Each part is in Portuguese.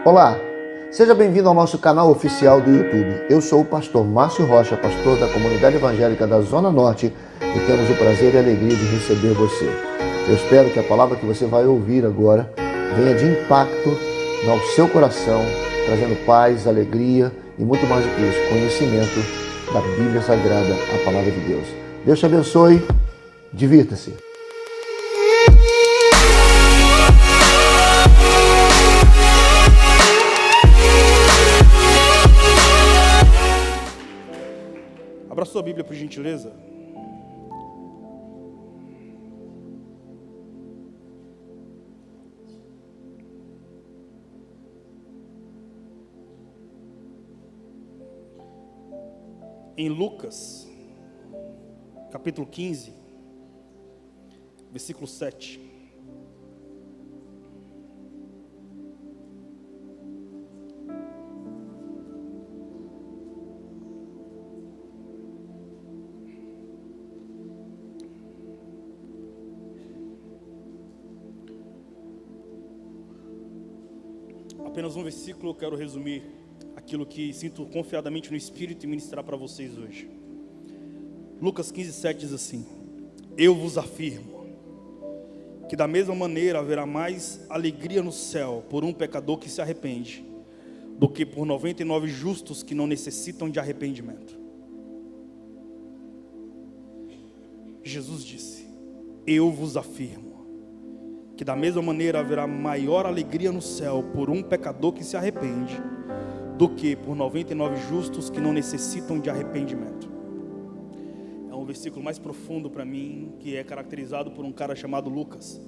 Olá, seja bem-vindo ao nosso canal oficial do YouTube. Eu sou o pastor Márcio Rocha, pastor da Comunidade Evangélica da Zona Norte, e temos o prazer e a alegria de receber você. Eu espero que a palavra que você vai ouvir agora venha de impacto ao seu coração, trazendo paz, alegria e muito mais do que isso, conhecimento da Bíblia Sagrada, a palavra de Deus. Deus te abençoe, divirta-se. Abra sua Bíblia, por gentileza. Em Lucas, capítulo 15, versículo 7. Apenas um versículo, eu quero resumir aquilo que sinto confiadamente no Espírito e ministrar para vocês hoje. Lucas 15, 7 diz assim: Eu vos afirmo que da mesma maneira haverá mais alegria no céu por um pecador que se arrepende, do que por 99 justos que não necessitam de arrependimento. Jesus disse: Eu vos afirmo que da mesma maneira haverá maior alegria no céu por um pecador que se arrepende, do que por 99 justos que não necessitam de arrependimento. É um versículo mais profundo para mim, que é caracterizado por um cara chamado Lucas.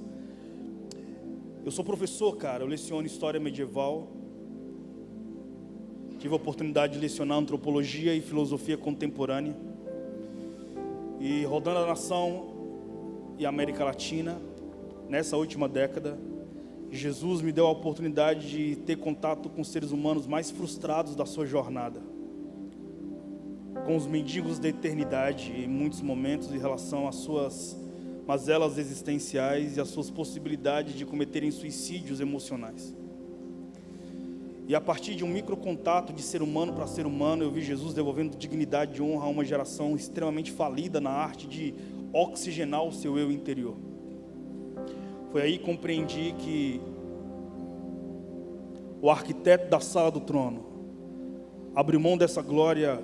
Eu sou professor, cara, eu leciono história medieval. Tive a oportunidade de lecionar antropologia e filosofia contemporânea. E rodando a nação e a América Latina, nessa última década, Jesus me deu a oportunidade de ter contato com os seres humanos mais frustrados da sua jornada, com os mendigos da eternidade, em muitos momentos, em relação às suas mazelas existenciais e às suas possibilidades de cometerem suicídios emocionais. E a partir de um microcontato de ser humano para ser humano, eu vi Jesus devolvendo dignidade e honra a uma geração extremamente falida na arte de oxigenar o seu eu interior. Foi aí que compreendi que o arquiteto da sala do trono abriu mão dessa glória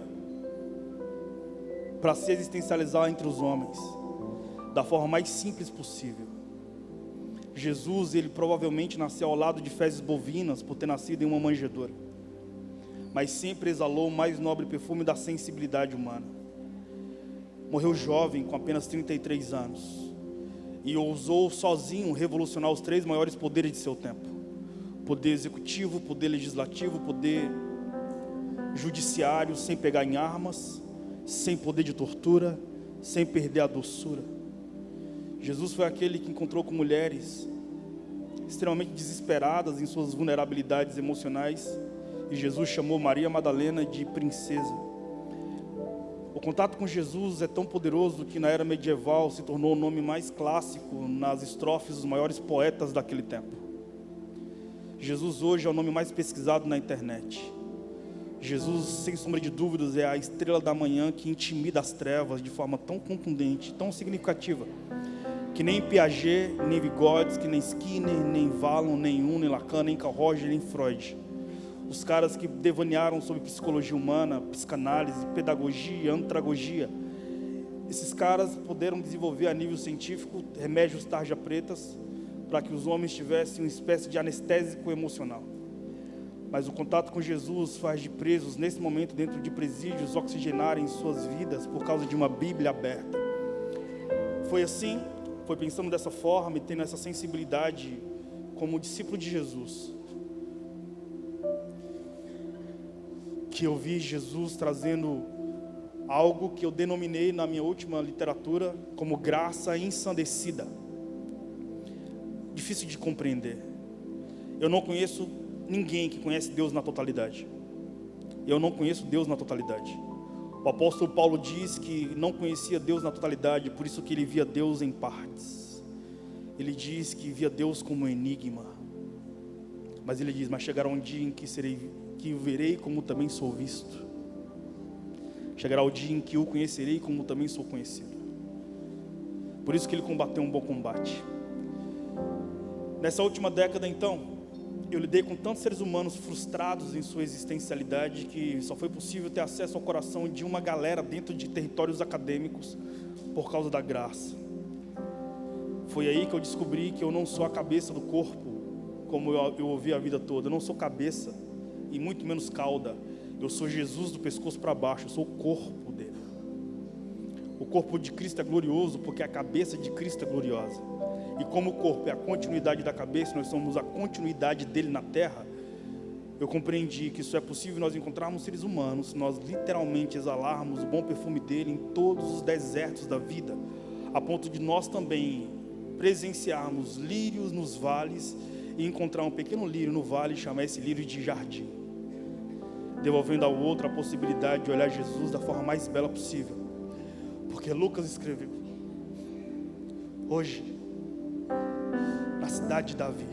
para se existencializar entre os homens da forma mais simples possível. Jesus, ele provavelmente nasceu ao lado de fezes bovinas por ter nascido em uma manjedoura, mas sempre exalou o mais nobre perfume da sensibilidade humana. Morreu jovem, com apenas 33 anos, e ousou sozinho revolucionar os 3 maiores poderes de seu tempo: poder executivo, poder legislativo, poder judiciário, sem pegar em armas, sem poder de tortura, sem perder a doçura. Jesus foi aquele que encontrou com mulheres extremamente desesperadas em suas vulnerabilidades emocionais, e Jesus chamou Maria Madalena de princesa. O contato com Jesus é tão poderoso que na era medieval se tornou o nome mais clássico nas estrofes dos maiores poetas daquele tempo. Jesus hoje é o nome mais pesquisado na internet. Jesus, sem sombra de dúvidas, é a estrela da manhã que intimida as trevas de forma tão contundente, tão significativa, que nem Piaget, nem Vygotsky, nem Skinner, nem Vallon, nem Jung, nem Lacan, nem Carl Rogers, nem Freud, os caras que devanearam sobre psicologia humana, psicanálise, pedagogia, andragogia, esses caras puderam desenvolver a nível científico remédios tarja pretas para que os homens tivessem uma espécie de anestésico emocional. Mas o contato com Jesus faz de presos, nesse momento dentro de presídios, oxigenarem suas vidas por causa de uma Bíblia aberta. Foi assim, foi pensando dessa forma e tendo essa sensibilidade como discípulo de Jesus, que eu vi Jesus trazendo algo que eu denominei na minha última literatura como graça ensandecida. Difícil de compreender. Eu não conheço ninguém que conhece Deus na totalidade. Eu não conheço Deus na totalidade. O apóstolo Paulo diz que não conhecia Deus na totalidade, por isso que ele via Deus em partes. Ele diz que via Deus como um enigma. Mas ele diz: mas chegará um dia em que o verei como também sou visto. Chegará o dia em que o conhecerei como também sou conhecido. Por isso que ele combateu um bom combate. Nessa última década, então, eu lidei com tantos seres humanos frustrados em sua existencialidade que só foi possível ter acesso ao coração de uma galera dentro de territórios acadêmicos por causa da graça. Foi aí que eu descobri que eu não sou a cabeça do corpo, como eu ouvi a vida toda. Eu não sou cabeça e muito menos cauda. Eu sou Jesus do pescoço para baixo, eu sou o corpo dele. O corpo de Cristo é glorioso porque a cabeça de Cristo é gloriosa. E como o corpo é a continuidade da cabeça, nós somos a continuidade dele na terra. Eu compreendi que isso é possível nós encontrarmos seres humanos, nós literalmente exalarmos o bom perfume dele em todos os desertos da vida, a ponto de nós também presenciarmos lírios nos vales e encontrar um pequeno lírio no vale e chamar esse lírio de jardim, devolvendo ao outro a possibilidade de olhar Jesus da forma mais bela possível. Porque Lucas escreveu: hoje, na cidade de Davi,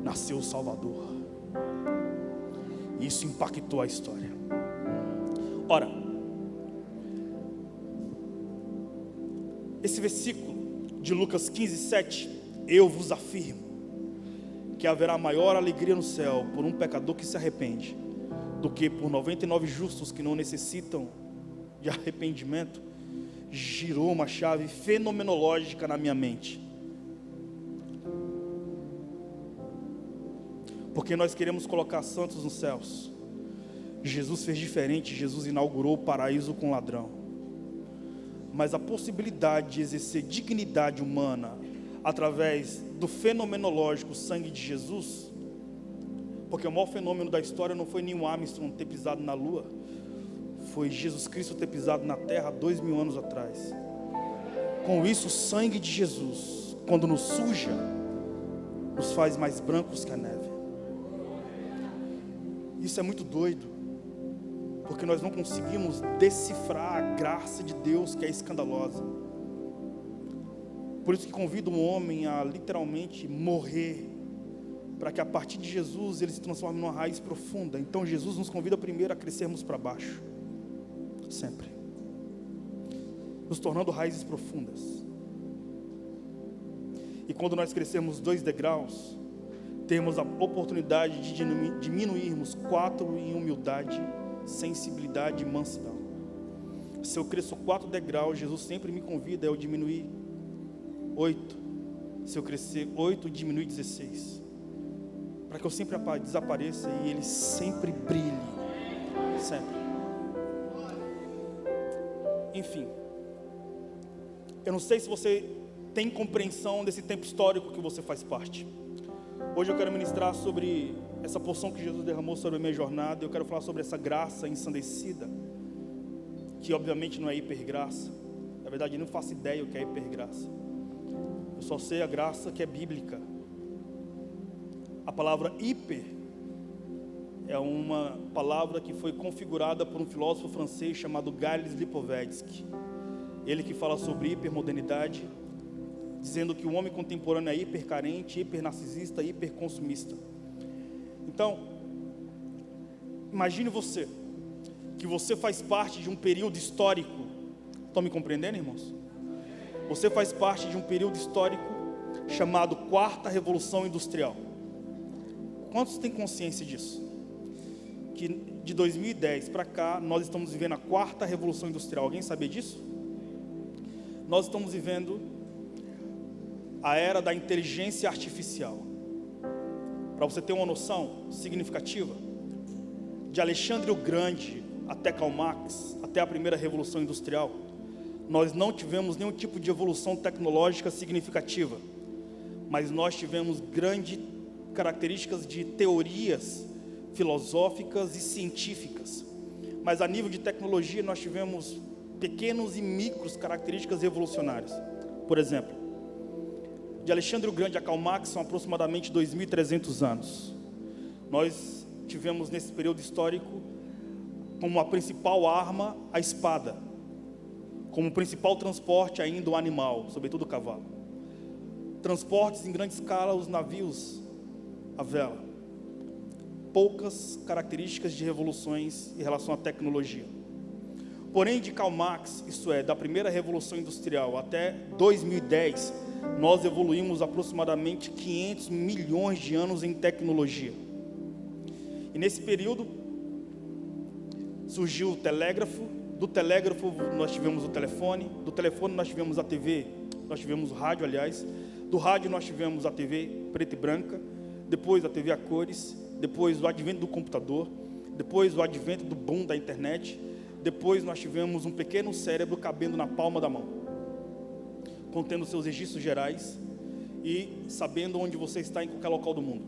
nasceu o Salvador. E isso impactou a história. Ora, esse versículo de Lucas 15:7, eu vos afirmo que haverá maior alegria no céu por um pecador que se arrepende do que por 99 justos que não necessitam de arrependimento, girou uma chave fenomenológica na minha mente. Porque nós queremos colocar santos nos céus. Jesus fez diferente, Jesus inaugurou o paraíso com ladrão. Mas a possibilidade de exercer dignidade humana através do fenomenológico sangue de Jesus, porque o maior fenômeno da história não foi Neil Armstrong ter pisado na lua, foi Jesus Cristo ter pisado na terra há 2000 anos atrás. Com isso, o sangue de Jesus, quando nos suja, nos faz mais brancos que a neve. Isso é muito doido, porque nós não conseguimos decifrar a graça de Deus, que é escandalosa. Por isso que convido um homem a literalmente morrer, para que a partir de Jesus ele se transforme numa raiz profunda. Então Jesus nos convida primeiro a crescermos para baixo, sempre, nos tornando raízes profundas. E quando nós crescermos 2 degraus, temos a oportunidade de diminuirmos 4 em humildade, sensibilidade e mansidão. Se eu cresço 4 degraus, Jesus sempre me convida a eu diminuir 8. Se eu crescer 8, diminui 16. Para que eu sempre desapareça e ele sempre brilhe. Sempre. Enfim. Eu não sei se você tem compreensão desse tempo histórico que você faz parte. Hoje eu quero ministrar sobre essa porção que Jesus derramou sobre a minha jornada. Eu quero falar sobre essa graça ensandecida, que obviamente não é hipergraça. Na verdade, eu não faço ideia o que é hipergraça. Eu só sei a graça que é bíblica. A palavra hiper é uma palavra que foi configurada por um filósofo francês chamado Gilles Lipovetsky. Ele que fala sobre hipermodernidade, dizendo que o homem contemporâneo é hipercarente, hipernarcisista, hiperconsumista. Então, imagine você, que você faz parte de um período histórico. Estão me compreendendo, irmãos? Você faz parte de um período histórico chamado Quarta Revolução Industrial. Quantos têm consciência disso? Que de 2010 para cá, nós estamos vivendo a Quarta Revolução Industrial. Alguém sabia disso? Nós estamos vivendo a era da inteligência artificial. Para você ter uma noção significativa, de Alexandre o Grande até Karl Marx, até a primeira Revolução Industrial, nós não tivemos nenhum tipo de evolução tecnológica significativa, mas nós tivemos grandes características de teorias filosóficas e científicas. Mas a nível de tecnologia nós tivemos pequenos e micros características revolucionárias. Por exemplo, de Alexandre o Grande a Karl Marx são aproximadamente 2.300 anos. Nós tivemos nesse período histórico como a principal arma a espada, como principal transporte ainda o animal, sobretudo o cavalo. Transportes em grande escala, os navios a vela. poucas características de revoluções em relação à tecnologia. Porém, de Karl Marx, isto é, da primeira revolução industrial até 2010, nós evoluímos aproximadamente 500 milhões de anos em tecnologia. E nesse período surgiu o telégrafo, do telégrafo nós tivemos o telefone, do telefone nós tivemos a TV, nós tivemos o rádio, aliás, do rádio nós tivemos a TV preta e branca, depois a TV a cores, depois o advento do computador, depois o advento do boom da internet, depois nós tivemos um pequeno cérebro cabendo na palma da mão, contendo seus registros gerais e sabendo onde você está em qualquer local do mundo.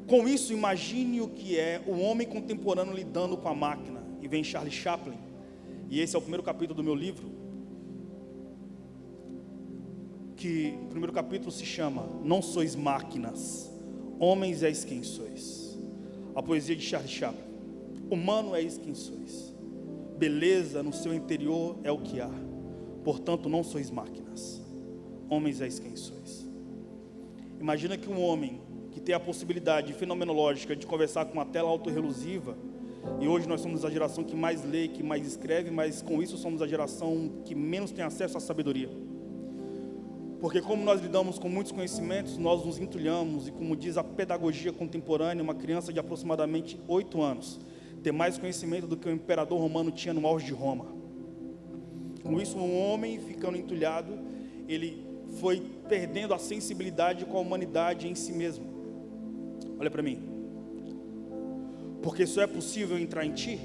Com isso, imagine o que é o homem contemporâneo lidando com a máquina. E vem Charles Chaplin, e esse é o primeiro capítulo do meu livro, que o primeiro capítulo se chama Não Sois Máquinas, Homens és quem sois. A poesia de Charles Chaplin. Humano és quem sois. Beleza no seu interior é o que há. Portanto, não sois máquinas. Homens és quem sois. Imagina que um homem que tem a possibilidade fenomenológica de conversar com uma tela autorrelusiva, e hoje nós somos a geração que mais lê, que mais escreve, mas com isso somos a geração que menos tem acesso à sabedoria. Porque como nós lidamos com muitos conhecimentos, nós nos entulhamos, e como diz a pedagogia contemporânea, uma criança de aproximadamente 8 anos tem mais conhecimento do que o imperador romano tinha no auge de Roma. Com isso, um homem ficando entulhado, ele foi perdendo a sensibilidade com a humanidade em si mesmo. Olha para mim. Porque só é possível entrar em ti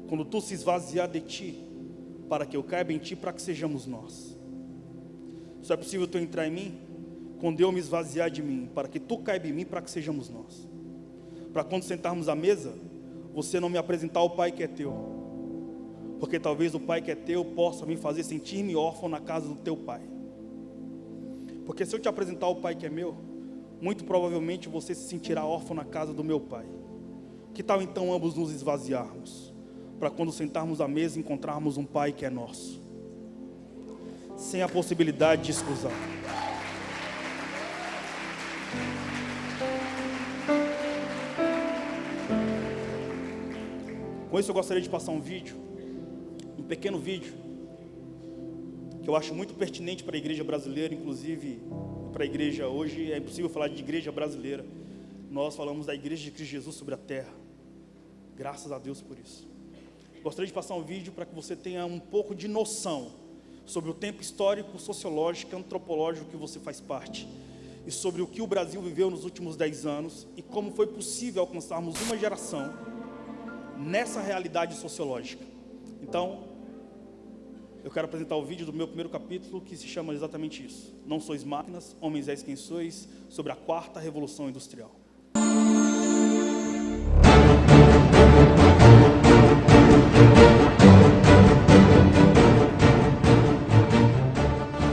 quando tu se esvaziar de ti, para que eu caiba em ti, para que sejamos nós. Só é possível tu entrar em mim quando eu me esvaziar de mim, para que tu caiba em mim, para que sejamos nós. Para quando sentarmos à mesa, você não me apresentar o Pai que é teu, porque talvez o Pai que é teu possa me fazer sentir-me órfão na casa do teu Pai. Porque se eu te apresentar o Pai que é meu, muito provavelmente você se sentirá órfão na casa do meu Pai. Que tal então ambos nos esvaziarmos, para quando sentarmos à mesa encontrarmos um Pai que é nosso, sem a possibilidade de exclusão. Com isso eu gostaria de passar um pequeno vídeo, que eu acho muito pertinente para a igreja brasileira, inclusive para a igreja hoje. É impossível falar de igreja brasileira, nós falamos da igreja de Cristo Jesus sobre a terra, graças a Deus por isso. Gostaria de passar um vídeo para que você tenha um pouco de noção sobre o tempo histórico, sociológico e antropológico que você faz parte, e sobre o que o Brasil viveu nos últimos 10 anos, e como foi possível alcançarmos uma geração nessa realidade sociológica. Então, eu quero apresentar o vídeo do meu primeiro capítulo, que se chama exatamente isso: Não sois máquinas, homens és quem sois, sobre a 4ª Revolução Industrial.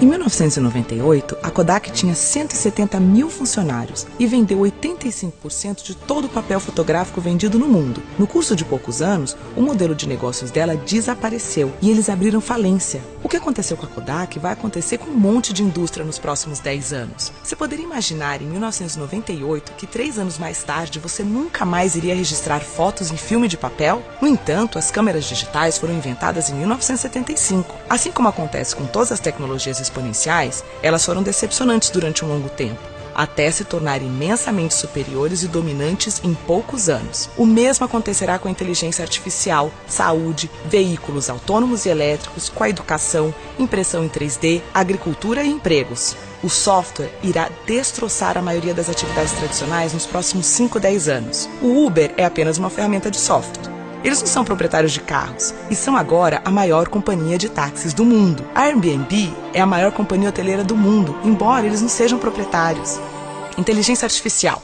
Em 1998, a Kodak tinha 170 mil funcionários e vendeu 85% de todo o papel fotográfico vendido no mundo. No curso de poucos anos, o modelo de negócios dela desapareceu e eles abriram falência. O que aconteceu com a Kodak vai acontecer com um monte de indústria nos próximos 10 anos. Você poderia imaginar em 1998 que 3 anos mais tarde você nunca mais iria registrar fotos em filme de papel? No entanto, as câmeras digitais foram inventadas em 1975. Assim como acontece com todas as tecnologias exponenciais, elas foram decepcionantes durante um longo tempo, até se tornarem imensamente superiores e dominantes em poucos anos. O mesmo acontecerá com a inteligência artificial, saúde, veículos autônomos e elétricos, com a educação, impressão em 3D, agricultura e empregos. O software irá destroçar a maioria das atividades tradicionais nos próximos 5 a 10 anos. O Uber é apenas uma ferramenta de software. Eles não são proprietários de carros e são agora a maior companhia de táxis do mundo. A Airbnb é a maior companhia hoteleira do mundo, embora eles não sejam proprietários. Inteligência artificial.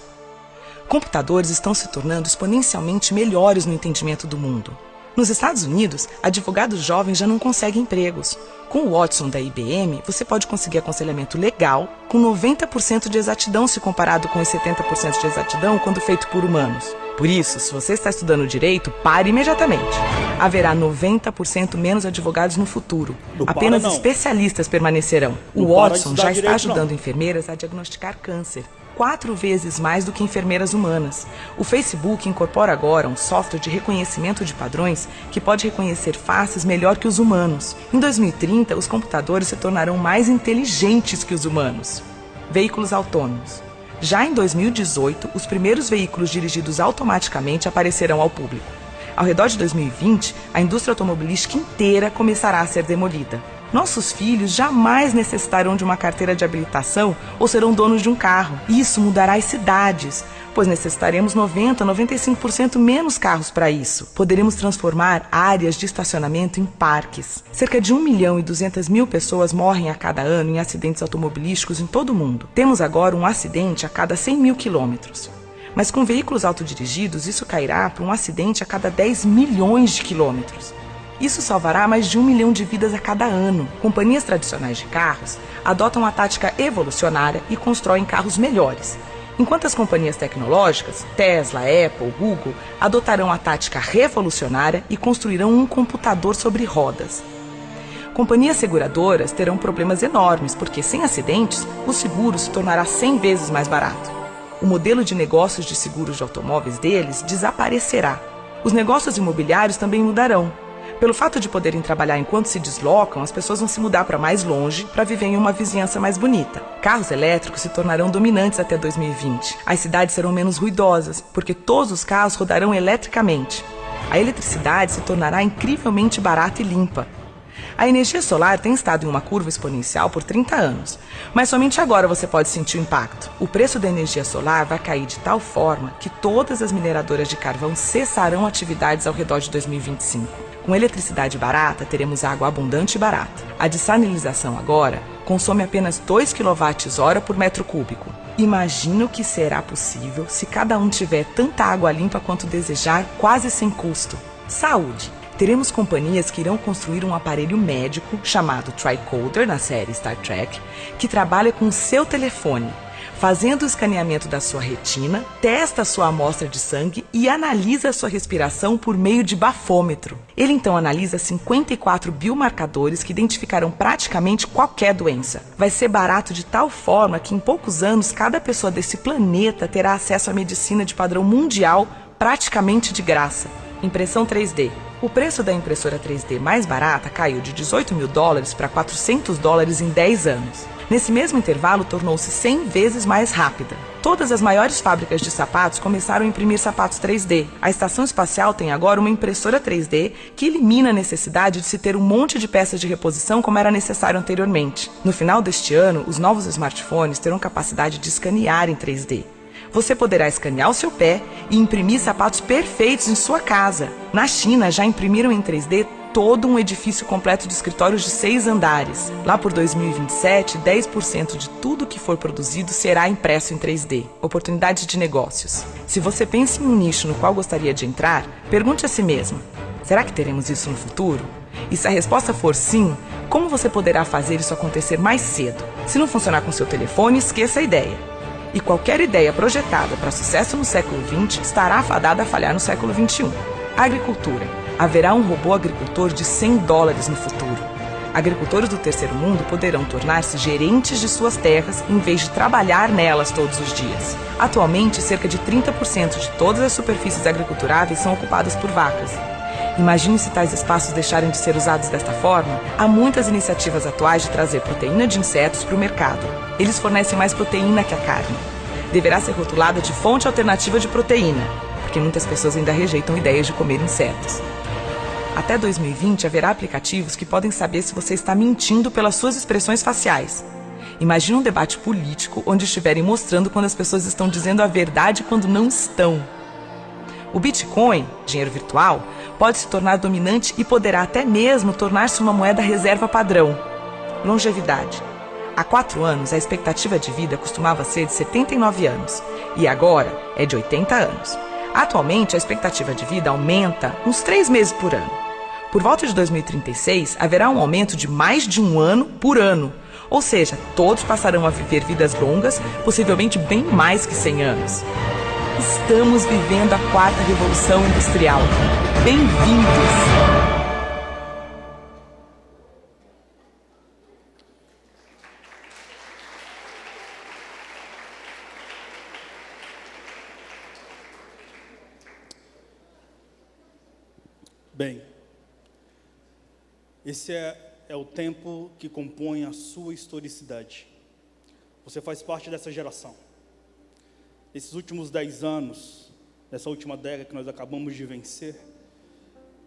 Computadores estão se tornando exponencialmente melhores no entendimento do mundo. Nos Estados Unidos, advogados jovens já não conseguem empregos. Com o Watson da IBM, você pode conseguir aconselhamento legal com 90% de exatidão se comparado com os 70% de exatidão quando feito por humanos. Por isso, se você está estudando direito, pare imediatamente. Haverá 90% menos advogados no futuro. Apenas especialistas permanecerão. O Watson já está ajudando enfermeiras a diagnosticar câncer. 4 vezes mais do que enfermeiras humanas. O Facebook incorpora agora um software de reconhecimento de padrões que pode reconhecer faces melhor que os humanos. Em 2030, os computadores se tornarão mais inteligentes que os humanos. Veículos autônomos. Já em 2018, os primeiros veículos dirigidos automaticamente aparecerão ao público. Ao redor de 2020, a indústria automobilística inteira começará a ser demolida. Nossos filhos jamais necessitarão de uma carteira de habilitação ou serão donos de um carro. Isso mudará as cidades, pois necessitaremos 90-95% menos carros para isso. Poderemos transformar áreas de estacionamento em parques. Cerca de 1.200.000 pessoas morrem a cada ano em acidentes automobilísticos em todo o mundo. Temos agora um acidente a cada 100.000 quilômetros. Mas com veículos autodirigidos, isso cairá para um acidente a cada 10 milhões de quilômetros. Isso salvará mais de 1 milhão de vidas a cada ano. Companhias tradicionais de carros adotam a tática evolucionária e constroem carros melhores, enquanto as companhias tecnológicas, Tesla, Apple, Google, adotarão a tática revolucionária e construirão um computador sobre rodas. Companhias seguradoras terão problemas enormes, porque sem acidentes, o seguro se tornará 100 vezes mais barato. O modelo de negócios de seguros de automóveis deles desaparecerá. Os negócios imobiliários também mudarão. Pelo fato de poderem trabalhar enquanto se deslocam, as pessoas vão se mudar para mais longe para viver em uma vizinhança mais bonita. Carros elétricos se tornarão dominantes até 2020. As cidades serão menos ruidosas, porque todos os carros rodarão eletricamente. A eletricidade se tornará incrivelmente barata e limpa. A energia solar tem estado em uma curva exponencial por 30 anos, mas somente agora você pode sentir o impacto. O preço da energia solar vai cair de tal forma que todas as mineradoras de carvão cessarão atividades ao redor de 2025. Com eletricidade barata, teremos água abundante e barata. A dessalinização agora consome apenas 2 kWh por metro cúbico. Imagina o que será possível se cada um tiver tanta água limpa quanto desejar, quase sem custo. Saúde. Teremos companhias que irão construir um aparelho médico chamado Tricorder, na série Star Trek, que trabalha com o seu telefone, fazendo o escaneamento da sua retina, testa a sua amostra de sangue e analisa a sua respiração por meio de bafômetro. Ele então analisa 54 biomarcadores que identificarão praticamente qualquer doença. Vai ser barato de tal forma que em poucos anos cada pessoa desse planeta terá acesso à medicina de padrão mundial praticamente de graça. Impressão 3D. O preço da impressora 3D mais barata caiu de $18 mil para $400 em 10 anos. Nesse mesmo intervalo, tornou-se 100 vezes mais rápida. Todas as maiores fábricas de sapatos começaram a imprimir sapatos 3D. A estação espacial tem agora uma impressora 3D que elimina a necessidade de se ter um monte de peças de reposição como era necessário anteriormente. No final deste ano, os novos smartphones terão capacidade de escanear em 3D. Você poderá escanear o seu pé e imprimir sapatos perfeitos em sua casa. Na China, já imprimiram em 3D todo um edifício completo de escritórios de 6 andares. Lá por 2027, 10% de tudo que for produzido será impresso em 3D. Oportunidades de negócios. Se você pensa em um nicho no qual gostaria de entrar, pergunte a si mesmo: será que teremos isso no futuro? E se a resposta for sim, como você poderá fazer isso acontecer mais cedo? Se não funcionar com seu telefone, esqueça a ideia. E qualquer ideia projetada para sucesso no século XX estará fadada a falhar no século XXI. Agricultura. Haverá um robô agricultor de $100 no futuro. Agricultores do terceiro mundo poderão tornar-se gerentes de suas terras em vez de trabalhar nelas todos os dias. Atualmente, cerca de 30% de todas as superfícies agriculturáveis são ocupadas por vacas. Imagine se tais espaços deixarem de ser usados desta forma. Há muitas iniciativas atuais de trazer proteína de insetos para o mercado. Eles fornecem mais proteína que a carne. Deverá ser rotulada de fonte alternativa de proteína, porque muitas pessoas ainda rejeitam ideias de comer insetos. Até 2020 haverá aplicativos que podem saber se você está mentindo pelas suas expressões faciais. Imagine um debate político onde estiverem mostrando quando as pessoas estão dizendo a verdade e quando não estão. O Bitcoin, dinheiro virtual, pode se tornar dominante e poderá até mesmo tornar-se uma moeda reserva padrão. Longevidade. Há 4 anos, a expectativa de vida costumava ser de 79 anos e agora é de 80 anos. Atualmente, a expectativa de vida aumenta uns 3 meses por ano. Por volta de 2036, haverá um aumento de mais de 1 ano por ano, ou seja, todos passarão a viver vidas longas, possivelmente bem mais que 100 anos. Estamos vivendo a 4ª Revolução Industrial. Bem-vindos! Bem, esse é o tempo que compõe a sua historicidade. Você faz parte dessa geração. Esses últimos 10 anos, nessa última década que nós acabamos de vencer,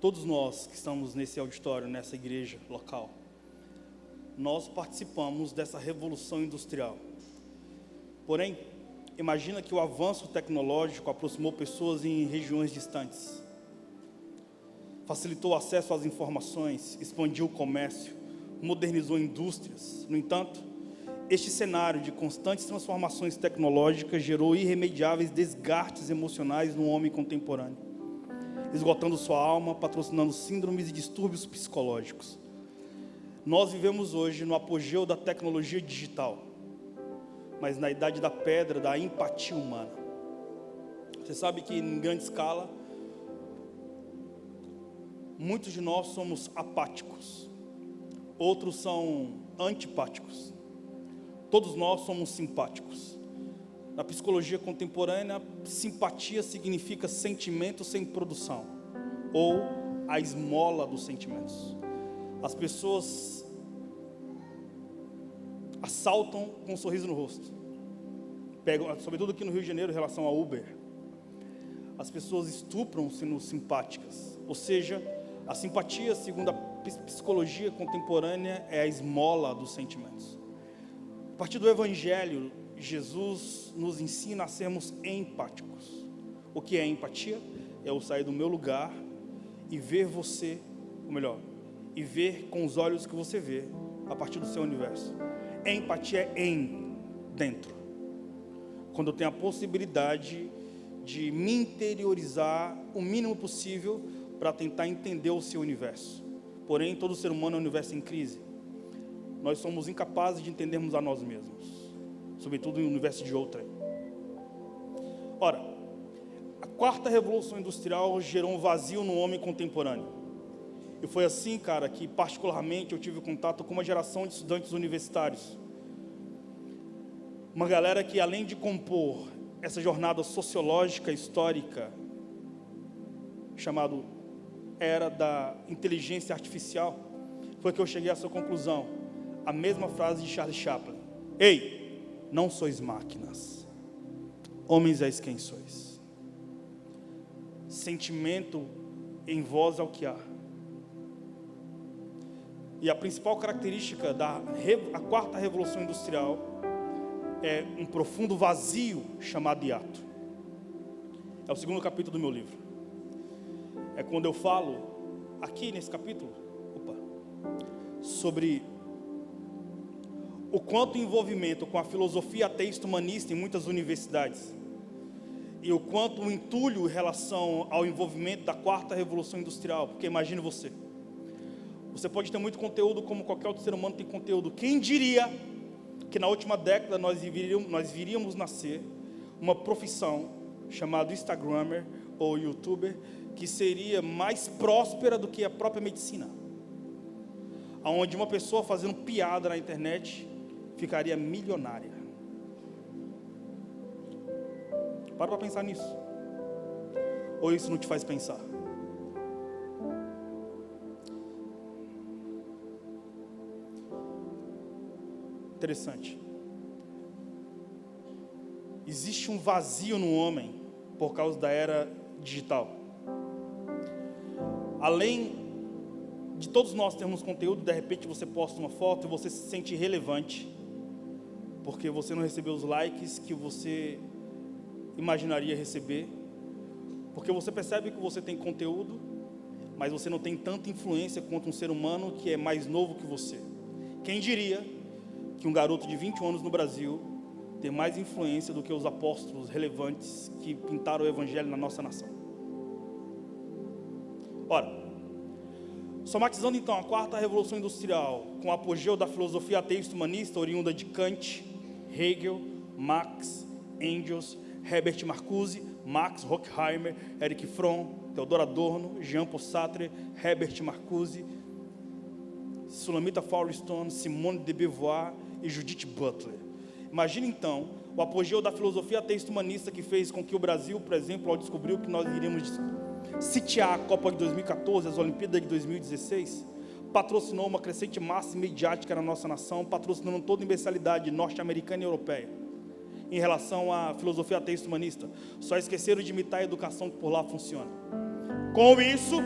todos nós que estamos nesse auditório, nessa igreja local, nós participamos dessa revolução industrial. Porém, imagina que o avanço tecnológico aproximou pessoas em regiões distantes, facilitou o acesso às informações, expandiu o comércio, modernizou indústrias. No entanto, este cenário de constantes transformações tecnológicas gerou irremediáveis desgastes emocionais no homem contemporâneo, esgotando sua alma, patrocinando síndromes e distúrbios psicológicos. Nós vivemos hoje no apogeu da tecnologia digital, mas na idade da pedra, da empatia humana. Você sabe que em grande escala, muitos de nós somos apáticos, outros são antipáticos, todos nós somos simpáticos. Na psicologia contemporânea, simpatia significa sentimento sem produção, ou a esmola dos sentimentos. As pessoas assaltam com um sorriso no rosto. Pegam, sobretudo aqui no Rio de Janeiro, em relação ao Uber. As pessoas estupram sendo simpáticas. Ou seja, a simpatia, segundo a psicologia contemporânea, é a esmola dos sentimentos. A partir do Evangelho, Jesus nos ensina a sermos empáticos. O que é empatia? É eu sair do meu lugar e ver você, ou melhor, e ver com os olhos que você vê, a partir do seu universo. Empatia é em, dentro. Quando eu tenho a possibilidade de me interiorizar o mínimo possível para tentar entender o seu universo. Porém, todo ser humano é um universo em crise. Nós somos incapazes de entendermos a nós mesmos, sobretudo em um universo de outrem. Ora, a quarta revolução industrial gerou um vazio no homem contemporâneo. E foi assim, cara, que particularmente eu tive contato com uma geração de estudantes universitários. Uma galera que, além de compor essa jornada sociológica, histórica, chamado Era da Inteligência Artificial, foi que eu cheguei a essa conclusão. A mesma frase de Charles Chaplin: ei, não sois máquinas, homens és quem sois. Sentimento em vós é o que há. E a principal característica da quarta revolução industrial é um profundo vazio chamado hiato. É o segundo capítulo do meu livro. É quando eu falo, aqui nesse capítulo, sobre o quanto o envolvimento com a filosofia ateísta humanista em muitas universidades e o quanto o entulho em relação ao envolvimento da quarta revolução industrial. Porque imagine você pode ter muito conteúdo como qualquer outro ser humano tem conteúdo. Quem diria que na última década nós viríamos nascer uma profissão chamada Instagrammer ou YouTuber, que seria mais próspera do que a própria medicina, onde uma pessoa fazendo piada na internet ficaria milionária. Para pensar nisso. Ou isso não te faz pensar? Interessante. Existe um vazio no homem por causa da era digital. Além de todos nós termos conteúdo, de repente você posta uma foto e você se sente irrelevante, porque você não recebeu os likes que você imaginaria receber, porque você percebe que você tem conteúdo, mas você não tem tanta influência quanto um ser humano que é mais novo que você. Quem diria que um garoto de 21 anos no Brasil tem mais influência do que os apóstolos relevantes que pintaram o evangelho na nossa nação? Ora, somatizando então a quarta revolução industrial com o apogeu da filosofia ateísta humanista oriunda de Kant, Hegel, Marx, Engels, Herbert Marcuse, Max Horkheimer, Erich Fromm, Theodor Adorno, Jean-Paul Sartre, Herbert Marcuse, Sulamita Firestone, Simone de Beauvoir e Judith Butler. Imagina então o apogeu da filosofia ateísta humanista que fez com que o Brasil, por exemplo, ao descobrir que nós iríamos sitiar a Copa de 2014, as Olimpíadas de 2016, patrocinou uma crescente massa midiática na nossa nação, patrocinando toda a imbecilidade norte-americana e europeia, em relação à filosofia ateísta humanista. Só esqueceram de imitar a educação que por lá funciona. Com isso,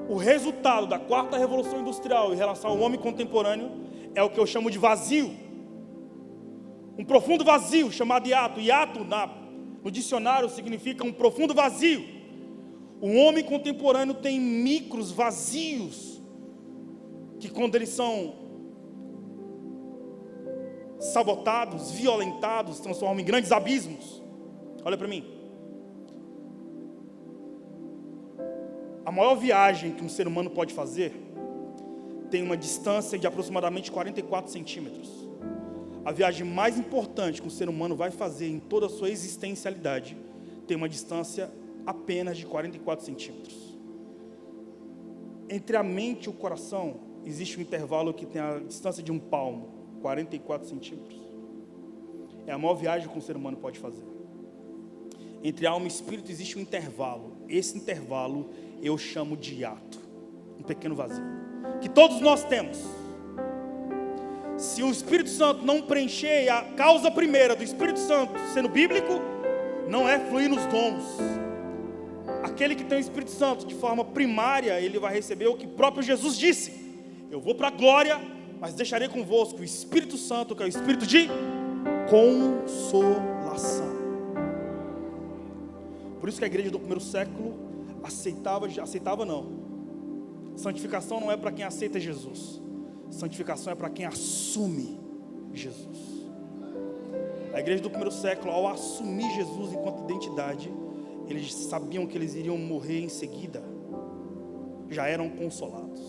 o resultado da quarta revolução industrial em relação ao homem contemporâneo é o que eu chamo de vazio. Um profundo vazio, chamado hiato. Hiato, no dicionário, significa um profundo vazio. O homem contemporâneo tem micros vazios, que quando eles são sabotados, violentados, transformam em grandes abismos. Olha para mim. A maior viagem que um ser humano pode fazer tem uma distância de aproximadamente 44 centímetros. A viagem mais importante que um ser humano vai fazer em toda a sua existencialidade tem uma distância apenas de 44 centímetros. Entre a mente e o coração existe um intervalo que tem a distância de um palmo, 44 centímetros. É a maior viagem que um ser humano pode fazer. Entre alma e espírito existe um intervalo. Esse intervalo eu chamo de hiato, um pequeno vazio, que todos nós temos. Se o Espírito Santo não preencher, a causa primeira do Espírito Santo, sendo bíblico, não é fluir nos dons. Aquele que tem o Espírito Santo de forma primária, ele vai receber o que próprio Jesus disse: eu vou para a glória, mas deixarei convosco o Espírito Santo, que é o Espírito de consolação. Por isso que a igreja do primeiro século aceitava não. Santificação não é para quem aceita Jesus. Santificação é para quem assume Jesus. A igreja do primeiro século, ao assumir Jesus enquanto identidade, eles sabiam que eles iriam morrer em seguida. Já eram consolados,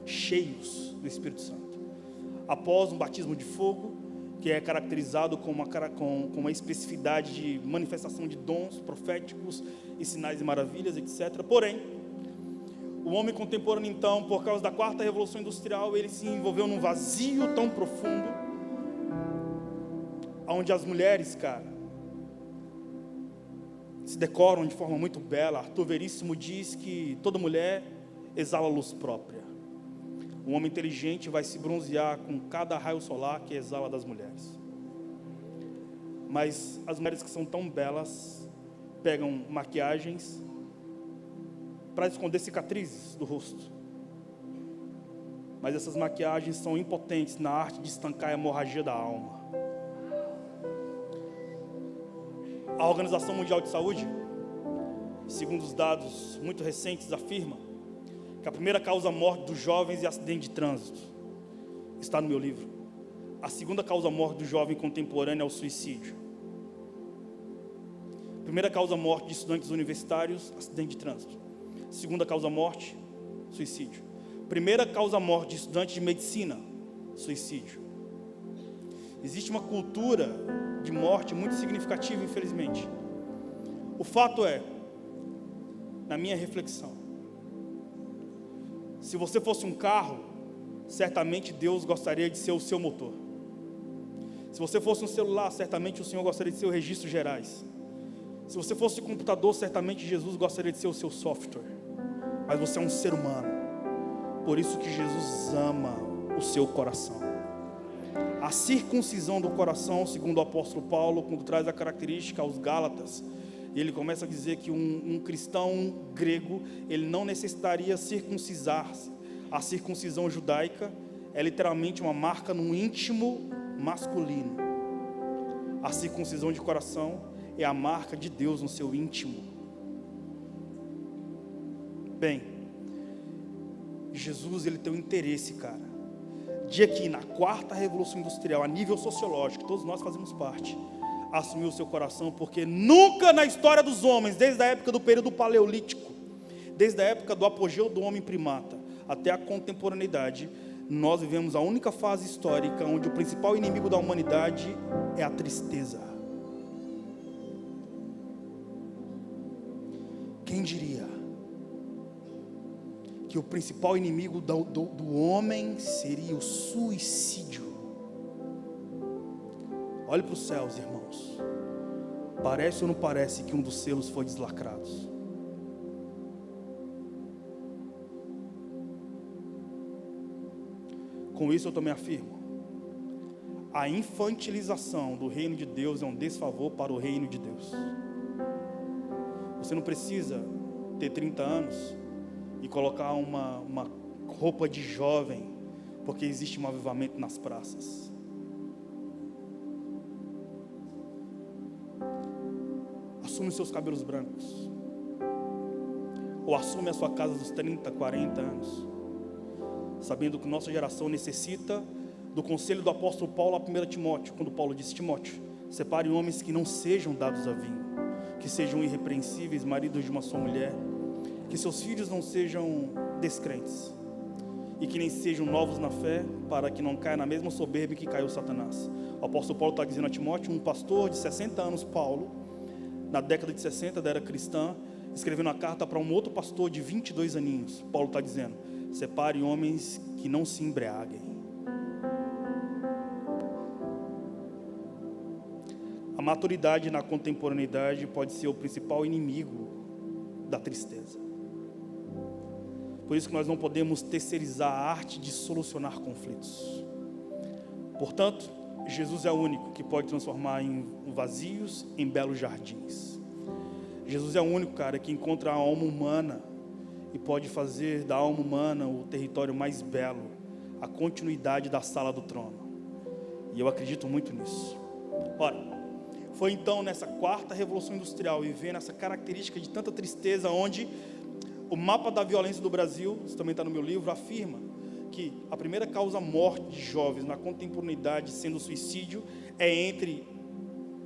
cheios do Espírito Santo. Após um batismo de fogo, que é caracterizado com uma especificidade de manifestação de dons proféticos e sinais e maravilhas, etc. Porém, o homem contemporâneo, então, por causa da quarta revolução industrial, ele se envolveu num vazio tão profundo, onde as mulheres, cara, se decoram de forma muito bela. Arthur Veríssimo diz que toda mulher exala luz própria. Um homem inteligente vai se bronzear com cada raio solar que exala das mulheres. Mas as mulheres que são tão belas pegam maquiagens para esconder cicatrizes do rosto. Mas essas maquiagens são impotentes na arte de estancar a hemorragia da alma. A Organização Mundial de Saúde, segundo os dados muito recentes, afirma que a primeira causa morte dos jovens é acidente de trânsito. Está no meu livro. A segunda causa morte do jovem contemporâneo é o suicídio. Primeira causa morte de estudantes universitários, acidente de trânsito. Segunda causa morte, suicídio. Primeira causa morte de estudante de medicina, suicídio. Existe uma cultura de morte muito significativa, infelizmente. O fato é, na minha reflexão, se você fosse um carro, certamente Deus gostaria de ser o seu motor. Se você fosse um celular, certamente o Senhor gostaria de ser o registro gerais. Se você fosse um computador, certamente Jesus gostaria de ser o seu software. Mas você é um ser humano. Por isso que Jesus ama o seu coração. A circuncisão do coração, segundo o apóstolo Paulo, quando traz a característica aos Gálatas, ele começa a dizer que um cristão grego, ele não necessitaria circuncisar-se. A circuncisão judaica é literalmente uma marca no íntimo masculino. A circuncisão de coração é a marca de Deus no seu íntimo. Bem, Jesus, ele tem um interesse, cara, de aqui na quarta revolução industrial, a nível sociológico, todos nós fazemos parte, assumir o seu coração, porque nunca na história dos homens, desde a época do período paleolítico, desde a época do apogeu do homem primata, até a contemporaneidade, nós vivemos a única fase histórica onde o principal inimigo da humanidade é a tristeza. Quem diria que o principal inimigo do homem seria o suicídio? Olhe para os céus, irmãos. Parece ou não parece que um dos selos foi deslacrado? Com isso eu também afirmo: a infantilização do reino de Deus é um desfavor para o reino de Deus. Você não precisa ter 30 anos e colocar uma roupa de jovem, porque existe um avivamento nas praças. Assume os seus cabelos brancos, ou assume a sua casa dos 30, 40 anos, sabendo que nossa geração necessita do conselho do apóstolo Paulo a 1 Timóteo, quando Paulo disse: Timóteo, separe homens que não sejam dados a vinho, que sejam irrepreensíveis, maridos de uma só mulher, que seus filhos não sejam descrentes, e que nem sejam novos na fé, para que não caia na mesma soberba em que caiu Satanás. O apóstolo Paulo está dizendo a Timóteo, um pastor de 60 anos, Paulo, na década de 60 da era cristã, escrevendo uma carta para um outro pastor de 22 aninhos. Paulo está dizendo: separe homens que não se embriaguem. A maturidade na contemporaneidade pode ser o principal inimigo da tristeza. Por isso que nós não podemos terceirizar a arte de solucionar conflitos. Portanto, Jesus é o único que pode transformar em vazios em belos jardins. Jesus é o único, cara, que encontra a alma humana e pode fazer da alma humana o território mais belo, a continuidade da sala do trono. E eu acredito muito nisso. Ora, foi então nessa quarta revolução industrial e vendo essa característica de tanta tristeza, onde o mapa da violência do Brasil, isso também está no meu livro, afirma que a primeira causa morte de jovens na contemporaneidade, sendo o suicídio, é entre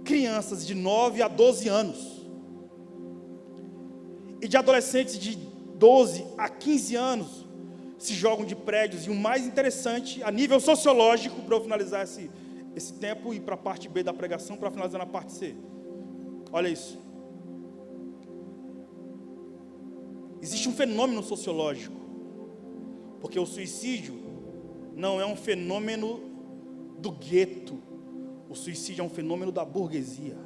crianças de 9 a 12 anos. E de adolescentes de 12 a 15 anos se jogam de prédios. E o mais interessante, a nível sociológico, para eu finalizar esse tempo e para a parte B da pregação, para finalizar na parte C. Olha isso. Existe um fenômeno sociológico, porque o suicídio não é um fenômeno do gueto, o suicídio é um fenômeno da burguesia.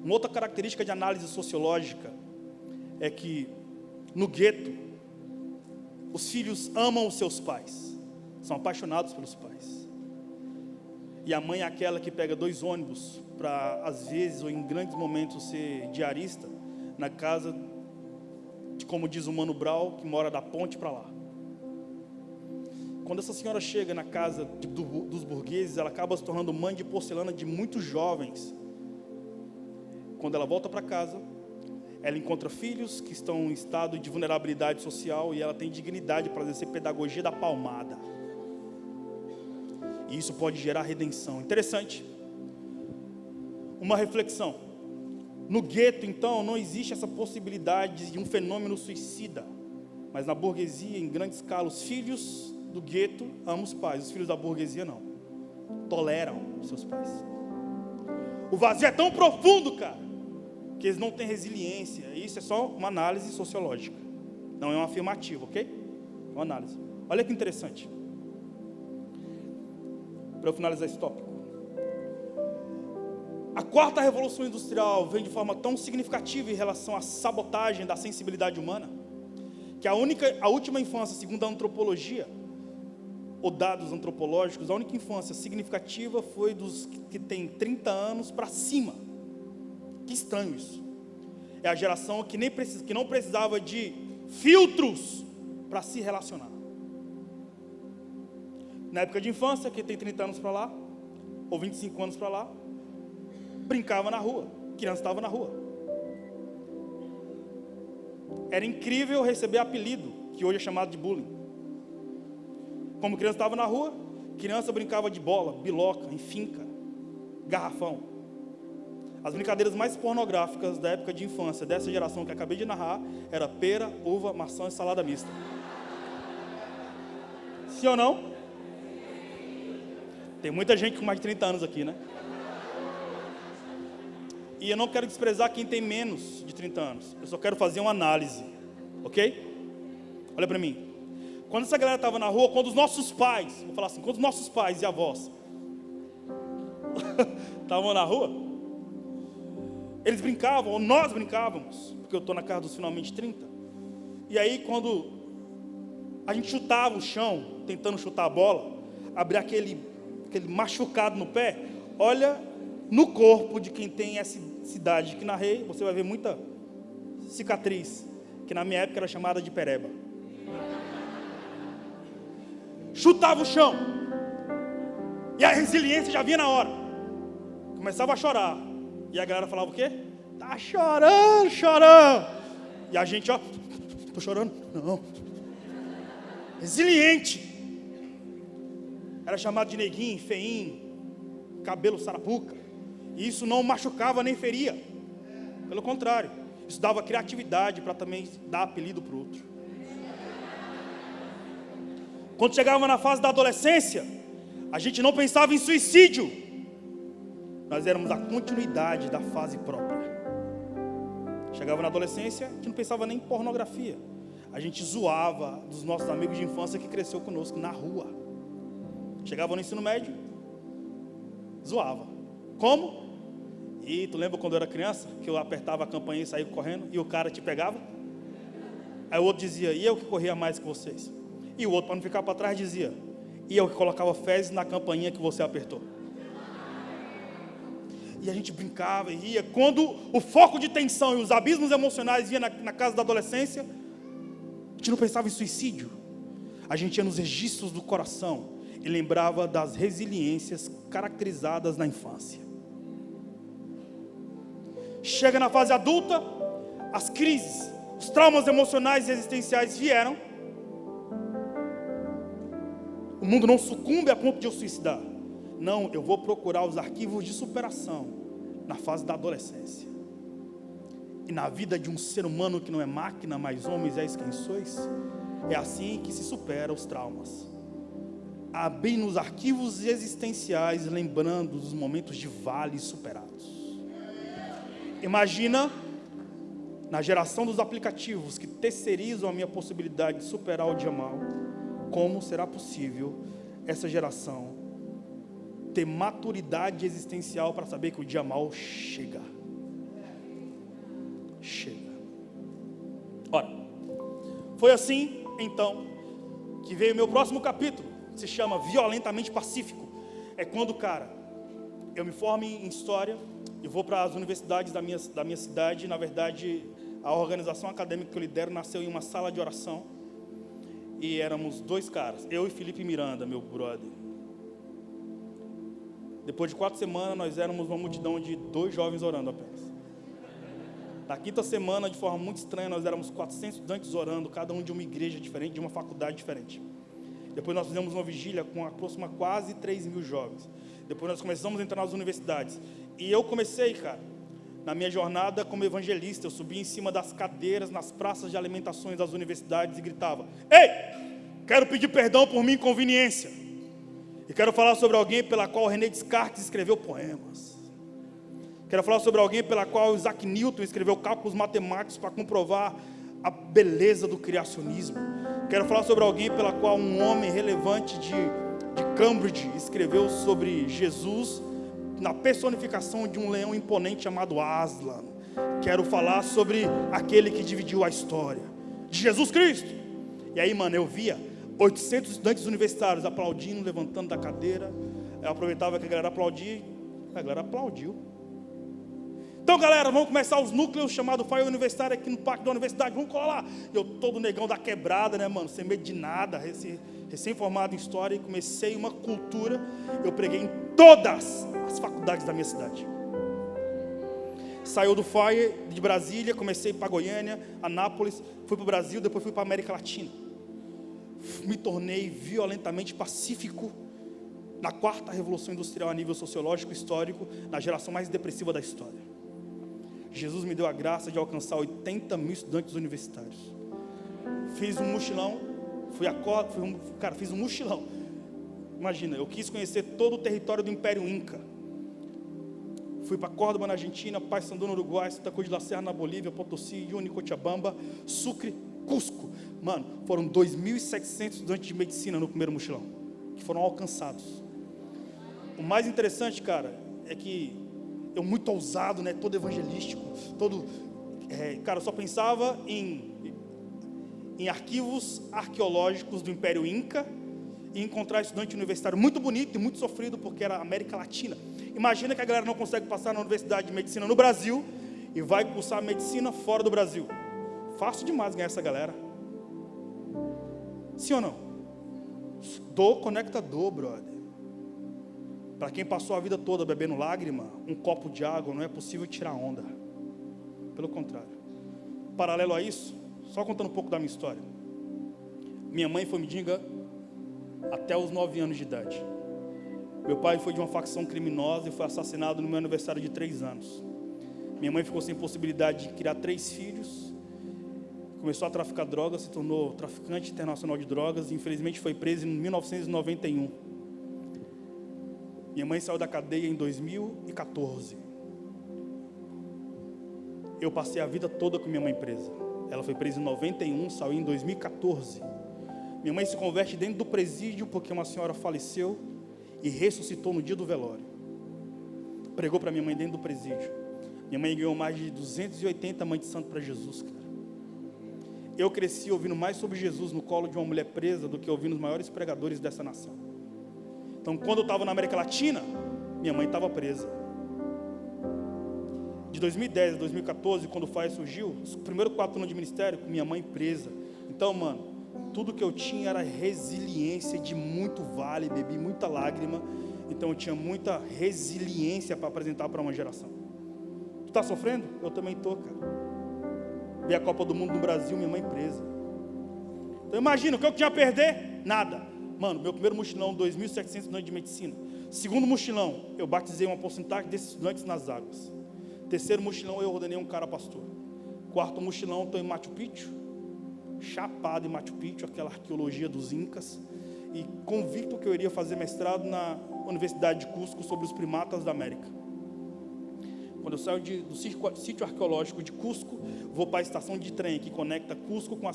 Uma outra característica de análise sociológica é que no gueto os filhos amam os seus pais, são apaixonados pelos pais. E a mãe é aquela que pega 2 ônibus para, às vezes, ou em grandes momentos, ser diarista na casa de, como diz o Mano Brown, que mora da ponte para lá. Quando essa senhora chega na casa dos burgueses, ela acaba se tornando mãe de porcelana de muitos jovens. Quando ela volta para casa, ela encontra filhos que estão em estado de vulnerabilidade social e ela tem dignidade para exercer pedagogia da palmada. E isso pode gerar redenção. Interessante. Uma reflexão. No gueto, então, não existe essa possibilidade de um fenômeno suicida. Mas na burguesia, em grande escala, os filhos do gueto amam os pais. Os filhos da burguesia não. Toleram os seus pais. O vazio é tão profundo, cara, que eles não têm resiliência. Isso é só uma análise sociológica. Não é uma afirmativa, ok? É uma análise. Olha que interessante. Para eu finalizar esse tópico. A quarta revolução industrial vem de forma tão significativa em relação à sabotagem da sensibilidade humana, que a última infância, segundo a antropologia, ou dados antropológicos, a única infância significativa foi dos que têm 30 anos para cima. Que estranho isso. É a geração que não precisava de filtros para se relacionar. Na época de infância, quem tem 30 anos para lá, ou 25 anos para lá, brincava na rua, criança estava na rua. Era incrível receber apelido, que hoje é chamado de bullying. Como criança estava na rua, criança brincava de bola, biloca, em finca, garrafão. As brincadeiras mais pornográficas da época de infância dessa geração que acabei de narrar era pera, uva, maçã e salada mista. Sim ou não? Tem muita gente com mais de 30 anos aqui, né? E eu não quero desprezar quem tem menos de 30 anos. Eu só quero fazer uma análise, ok? Olha para mim. Quando essa galera estava na rua, quando os nossos pais, vou falar assim, quando os nossos pais e avós estavam na rua, eles brincavam, ou nós brincávamos, porque eu estou na casa dos finalmente 30. E aí quando A gente chutava o chão, tentando chutar a bola, abrir aquele machucado no pé. Olha no corpo de quem tem essa idade que narrei, você vai ver muita cicatriz, que na minha época era chamada de pereba. Chutava o chão, e a resiliência já vinha na hora. Começava a chorar, e a galera falava o quê? Tá chorando, chorando. E a gente, ó, tô chorando? Não. Resiliente. Era chamado de neguinho, feinho, cabelo sarapuca. E isso não machucava nem feria. Pelo contrário, isso dava criatividade para também dar apelido para o outro. Quando chegava na fase da adolescência, a gente não pensava em suicídio. Nós éramos a continuidade da fase própria. Chegava na adolescência, a gente não pensava nem em pornografia. A gente zoava dos nossos amigos de infância que cresceu conosco na rua. Chegava no ensino médio, zoava. Como? E tu lembra quando eu era criança, que eu apertava a campainha e saía correndo, e o cara te pegava? Aí o outro dizia, e eu que corria mais que vocês? E o outro, para não ficar para trás, dizia, e eu que colocava fezes na campainha que você apertou. E a gente brincava e ria. Quando o foco de tensão e os abismos emocionais vinham na casa da adolescência, a gente não pensava em suicídio. A gente ia nos registros do coração e lembrava das resiliências caracterizadas na infância. Chega na fase adulta, as crises, os traumas emocionais e existenciais vieram. O mundo não sucumbe a ponto de eu suicidar. Não, eu vou procurar os arquivos de superação na fase da adolescência. E na vida de um ser humano que não é máquina, mas homens és quem sois, é assim que se supera os traumas. Abrindo os arquivos existenciais, lembrando dos momentos de vale superados. Imagina, na geração dos aplicativos que terceirizam a minha possibilidade de superar o dia mal, como será possível essa geração ter maturidade existencial para saber que o dia mal chega. Chega. Ora, foi assim, então, que veio o meu próximo capítulo, que se chama Violentamente Pacífico. É quando, cara, eu me formo em História e vou para as universidades da minha cidade. Na verdade, a organização acadêmica que eu lidero nasceu em uma sala de oração. E éramos 2 caras, eu e Felipe Miranda, meu brother. Depois de 4 semanas, nós éramos uma multidão de 2 jovens orando apenas. Na 5ª semana, de forma muito estranha, nós éramos 400 estudantes orando, cada um de uma igreja diferente, de uma faculdade diferente. Depois nós fizemos uma vigília com aproximadamente quase 3.000 jovens. Depois nós começamos a entrar nas universidades. E eu comecei, cara, na minha jornada como evangelista, eu subia em cima das cadeiras, nas praças de alimentações das universidades e gritava: ei, quero pedir perdão por minha inconveniência. E quero falar sobre alguém pela qual René Descartes escreveu poemas. Quero falar sobre alguém pela qual Isaac Newton escreveu cálculos matemáticos para comprovar a beleza do criacionismo. Quero falar sobre alguém pela qual um homem relevante de Cambridge escreveu sobre Jesus na personificação de um leão imponente chamado Aslan. Quero falar sobre aquele que dividiu a história, de Jesus Cristo. E aí, mano, eu via 800 estudantes universitários aplaudindo, levantando da cadeira. Eu aproveitava que a galera aplaudia, a galera aplaudiu. Então, galera, vamos começar os núcleos chamados Fire Universitário aqui no Parque da Universidade. Vamos colar lá. Eu todo negão da quebrada, né, mano? Sem medo de nada, recém-formado em História. E comecei uma cultura. Eu preguei em todas as faculdades da minha cidade. Saiu do Fire de Brasília, comecei para Goiânia, Anápolis, fui para o Brasil, depois fui para a América Latina. Me tornei violentamente pacífico na 4ª Revolução Industrial a nível sociológico e histórico, na geração mais depressiva da história. Jesus me deu a graça de alcançar 80.000 estudantes universitários. Fiz um mochilão, fiz um mochilão. Imagina, eu quis conhecer todo o território do Império Inca. Fui para Córdoba, na Argentina, Paysandú, no Uruguai, Santa Cruz de la Serra, na Bolívia, Potosí, Yuni, Cochabamba, Sucre, Cusco. Mano, foram 2.700 estudantes de medicina no primeiro mochilão, que foram alcançados. O mais interessante, cara, é que eu muito ousado, né, todo evangelístico, cara, eu só pensava em em arquivos arqueológicos do Império Inca e encontrar estudante universitário muito bonito e muito sofrido, porque era América Latina. Imagina que a galera não consegue passar na Universidade de Medicina no Brasil e vai cursar medicina fora do Brasil. Fácil demais ganhar essa galera. Sim ou não? Dor conecta dor, brother. Para quem passou a vida toda bebendo lágrima, um copo de água não é possível tirar onda. Pelo contrário. Paralelo a isso, só contando um pouco da minha história. Minha mãe foi mendiga até os 9 anos de idade. Meu pai foi de uma facção criminosa e foi assassinado no meu aniversário de 3 anos. Minha mãe ficou sem possibilidade de criar 3 filhos. Começou a traficar drogas, se tornou traficante internacional de drogas e infelizmente foi presa em 1991. Minha mãe saiu da cadeia em 2014. Eu passei a vida toda com minha mãe presa. Ela foi presa em 91, saiu em 2014. Minha mãe se converte dentro do presídio porque uma senhora faleceu e ressuscitou no dia do velório. Pregou para minha mãe dentro do presídio. Minha mãe ganhou mais de 280 mães de santo para Jesus, cara. Eu cresci ouvindo mais sobre Jesus no colo de uma mulher presa do que ouvindo os maiores pregadores dessa nação. Então, quando eu estava na América Latina, minha mãe estava presa. De 2010 a 2014, quando o FAI surgiu, os primeiros 4 anos de ministério, com minha mãe presa. Então, mano, tudo que eu tinha era resiliência de muito vale, bebi muita lágrima. Então, eu tinha muita resiliência para apresentar para uma geração. Tu está sofrendo? Eu também estou, cara. Ver a Copa do Mundo no Brasil, minha mãe presa. Então imagina, o que eu tinha a perder? Nada. Mano, meu primeiro mochilão, 2.700 estudantes de medicina. Segundo mochilão, eu batizei uma porcentagem desses estudantes nas águas. Terceiro mochilão, eu ordenei um cara pastor. Quarto mochilão, estou em Machu Picchu, chapado em Machu Picchu, aquela arqueologia dos Incas, e convicto que eu iria fazer mestrado na Universidade de Cusco sobre os primatas da América. Quando eu saio do sítio arqueológico de Cusco, vou para a estação de trem que conecta Cusco com a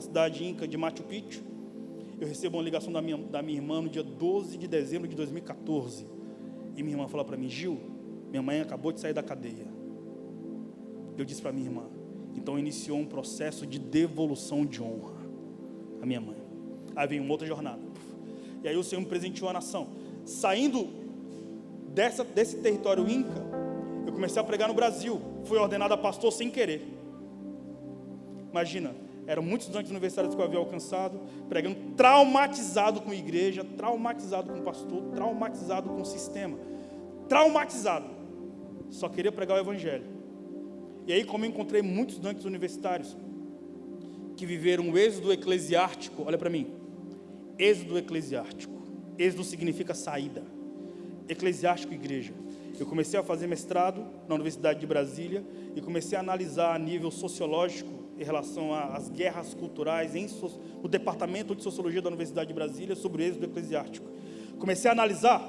cidade inca de Machu Picchu. Eu recebo uma ligação da minha irmã no dia 12 de dezembro de 2014. E minha irmã fala para mim: Gil, minha mãe acabou de sair da cadeia. Eu disse para minha irmã: então iniciou um processo de devolução de honra à minha mãe. Aí veio uma outra jornada. E aí o Senhor me presenteou a nação. Saindo desse território inca, eu comecei a pregar no Brasil. Fui ordenado a pastor sem querer. Imagina, eram muitos estudantes universitários que eu havia alcançado, pregando, traumatizado com a igreja, traumatizado com o pastor, traumatizado com o sistema, traumatizado. Só queria pregar o evangelho. E aí, como eu encontrei muitos estudantes universitários que viveram o êxodo eclesiástico, olha para mim, êxodo eclesiástico. Êxodo significa saída. Eclesiástico, igreja. Eu comecei a fazer mestrado na Universidade de Brasília e comecei a analisar a nível sociológico em relação às guerras culturais no departamento de sociologia da Universidade de Brasília sobre o êxodo eclesiástico. Comecei a analisar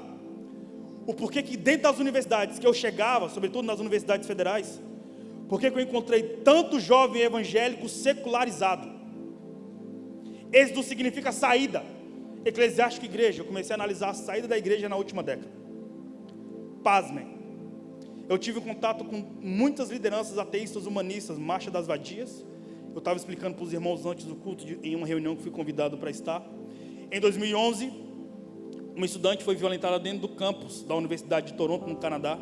o porquê que dentro das universidades que eu chegava, sobretudo nas universidades federais, porquê que eu encontrei tanto jovem evangélico secularizado. Êxodo significa saída. Eclesiástico, igreja. Eu comecei a analisar a saída da igreja na última década. Pasmem, eu tive contato com muitas lideranças ateístas humanistas, Marcha das Vadias. Eu estava explicando para os irmãos antes do culto, em uma reunião que fui convidado para estar. Em 2011, uma estudante foi violentada dentro do campus da Universidade de Toronto, no Canadá.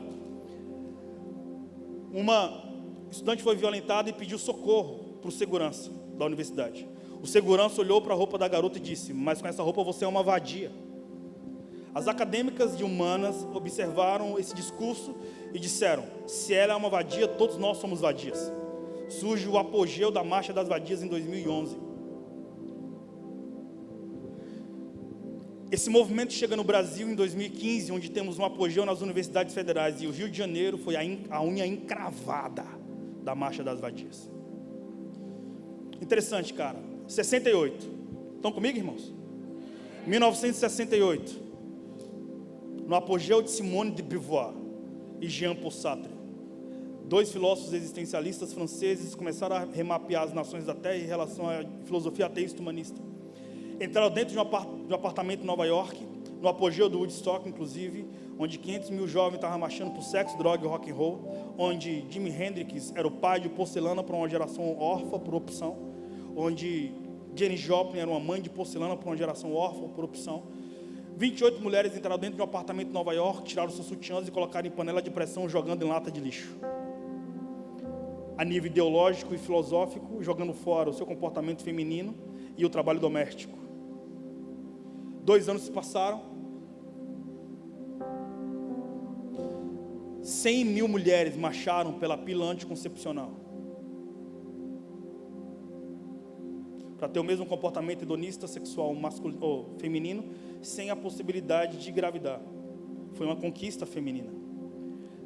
Uma estudante foi violentada e pediu socorro para o segurança da universidade. O segurança olhou para a roupa da garota e disse: mas com essa roupa você é uma vadia. As acadêmicas de humanas observaram esse discurso e disseram: se ela é uma vadia, todos nós somos vadias. Surge o apogeu da Marcha das Vadias em 2011. Esse movimento chega no Brasil em 2015, onde temos um apogeu nas universidades federais, e o Rio de Janeiro foi a unha encravada da Marcha das Vadias. Interessante, cara. 68. Estão comigo, irmãos? 1968. No apogeu de Simone de Beauvoir e Jean Paul Sartre, 2 filósofos existencialistas franceses começaram a remapear as nações da Terra em relação à filosofia ateísta humanista. Entraram dentro de um apartamento em Nova York, no apogeu do Woodstock, inclusive, onde 500 mil jovens estavam marchando por sexo, droga e rock and roll, onde Jimi Hendrix era o pai de porcelana para uma geração órfã por opção. onde Janis Joplin era uma mãe de porcelana para uma geração órfã, por opção. 28 mulheres entraram dentro de um apartamento em Nova York, tiraram seus sutiãs e colocaram em panela de pressão, jogando em lata de lixo. A nível ideológico e filosófico, jogando fora o seu comportamento feminino e o trabalho doméstico. 2 anos se passaram. 100 mil mulheres marcharam pela pílula anticoncepcional para ter o mesmo comportamento hedonista sexual masculino ou feminino, sem a possibilidade de engravidar. Foi uma conquista feminina.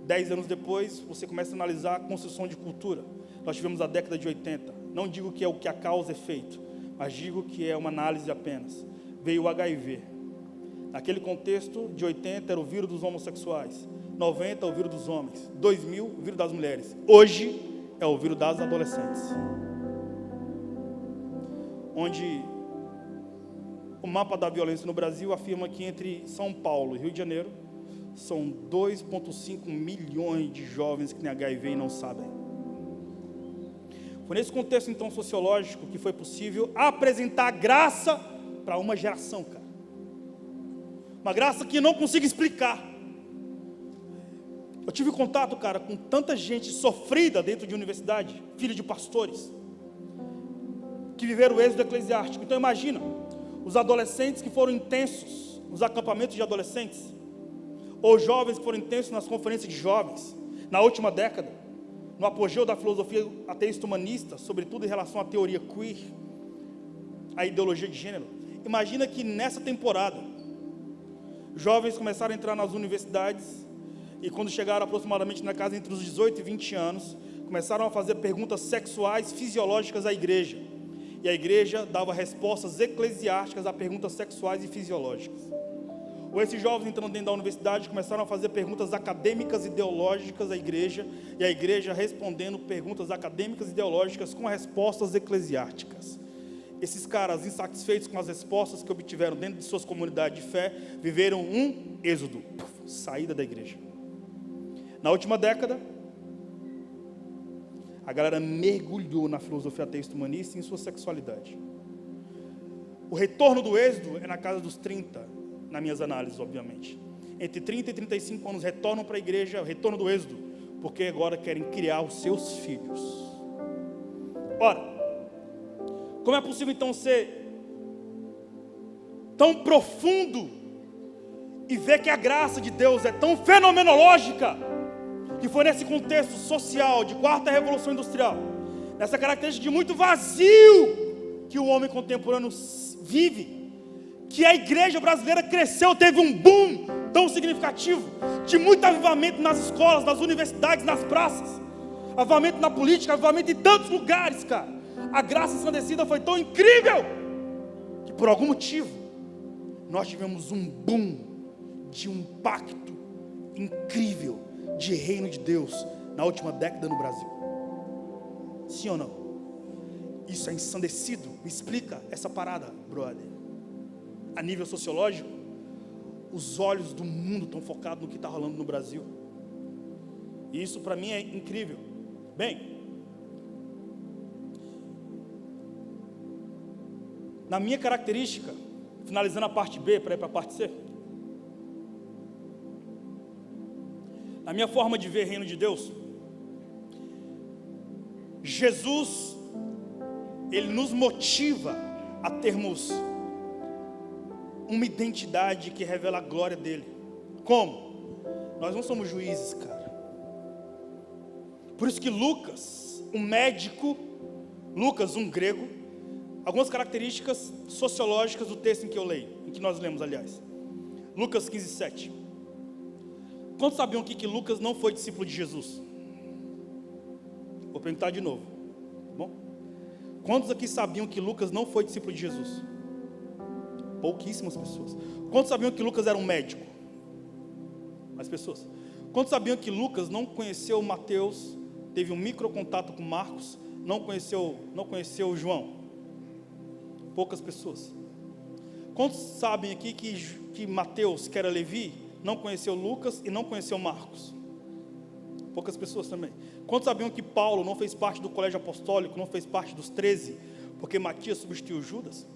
10 anos depois, você começa a analisar a construção de cultura. Nós tivemos a década de 80. Não digo que é o que a causa é feito, mas digo que é uma análise apenas. Veio o HIV. Naquele contexto de 80 era o vírus dos homossexuais, 90 o vírus dos homens, 2000 o vírus das mulheres. Hoje é o vírus das adolescentes. Onde o mapa da violência no Brasil afirma que entre São Paulo e Rio de Janeiro são 2,5 milhões de jovens que têm HIV e não sabem. Foi nesse contexto então sociológico que foi possível apresentar graça para uma geração, cara. Uma graça que eu não consigo explicar. Eu tive contato, cara, com tanta gente sofrida dentro de universidade, filho de pastores, que viveram o êxodo eclesiástico. Então imagina, os adolescentes que foram intensos nos acampamentos de adolescentes, ou jovens que foram intensos nas conferências de jovens, na última década, no apogeu da filosofia ateísta humanista, sobretudo em relação à teoria queer, à ideologia de gênero. Imagina que nessa temporada, jovens começaram a entrar nas universidades, e quando chegaram aproximadamente na casa entre os 18 e 20 anos, começaram a fazer perguntas sexuais, fisiológicas à igreja. E a igreja dava respostas eclesiásticas a perguntas sexuais e fisiológicas. Ou esses jovens entrando dentro da universidade começaram a fazer perguntas acadêmicas e ideológicas à igreja, e a igreja respondendo perguntas acadêmicas e ideológicas com respostas eclesiásticas. Esses caras, insatisfeitos com as respostas que obtiveram dentro de suas comunidades de fé, viveram um êxodo, saída da igreja. Na última década, a galera mergulhou na filosofia ateísta humanista e em sua sexualidade. O retorno do êxodo é na casa dos 30, nas minhas análises, obviamente. Entre 30 e 35 anos retornam para a igreja, o retorno do êxodo, porque agora querem criar os seus filhos. Ora, como é possível então ser tão profundo e ver que a graça de Deus é tão fenomenológica, que foi nesse contexto social de quarta revolução industrial, nessa característica de muito vazio que o homem contemporâneo vive, que a igreja brasileira cresceu, teve um boom tão significativo, de muito avivamento nas escolas, nas universidades, nas praças, avivamento na política, avivamento em tantos lugares, cara. A graça ensandecida foi tão incrível, que por algum motivo, nós tivemos um boom de um impacto incrível de reino de Deus na última década no Brasil. Sim ou não? Isso é ensandecido? Me explica essa parada, brother. A nível sociológico, os olhos do mundo estão focados no que está rolando no Brasil. E isso para mim é incrível. Bem, na minha característica, finalizando a parte B para ir para a parte C, na minha forma de ver o reino de Deus, Jesus, Ele nos motiva a termos uma identidade que revela a glória dEle. Como? Nós não somos juízes, cara. Por isso que Lucas, um médico, Lucas, um grego, algumas características sociológicas do texto em que eu leio, em que nós lemos, aliás. Lucas 15:7. Quantos sabiam aqui que Lucas não foi discípulo de Jesus? Vou perguntar de novo, tá bom? Quantos aqui sabiam que Lucas não foi discípulo de Jesus? Pouquíssimas pessoas. Quantos sabiam que Lucas era um médico? Mais pessoas. Quantos sabiam que Lucas não conheceu Mateus, teve um micro contato com Marcos, não conheceu João? Poucas pessoas. Quantos sabem aqui que Mateus, que era Levi, não conheceu Lucas e não conheceu Marcos? Poucas pessoas também. Quantos sabiam que Paulo não fez parte do colégio apostólico, não fez parte dos 13, porque Matias substituiu Judas.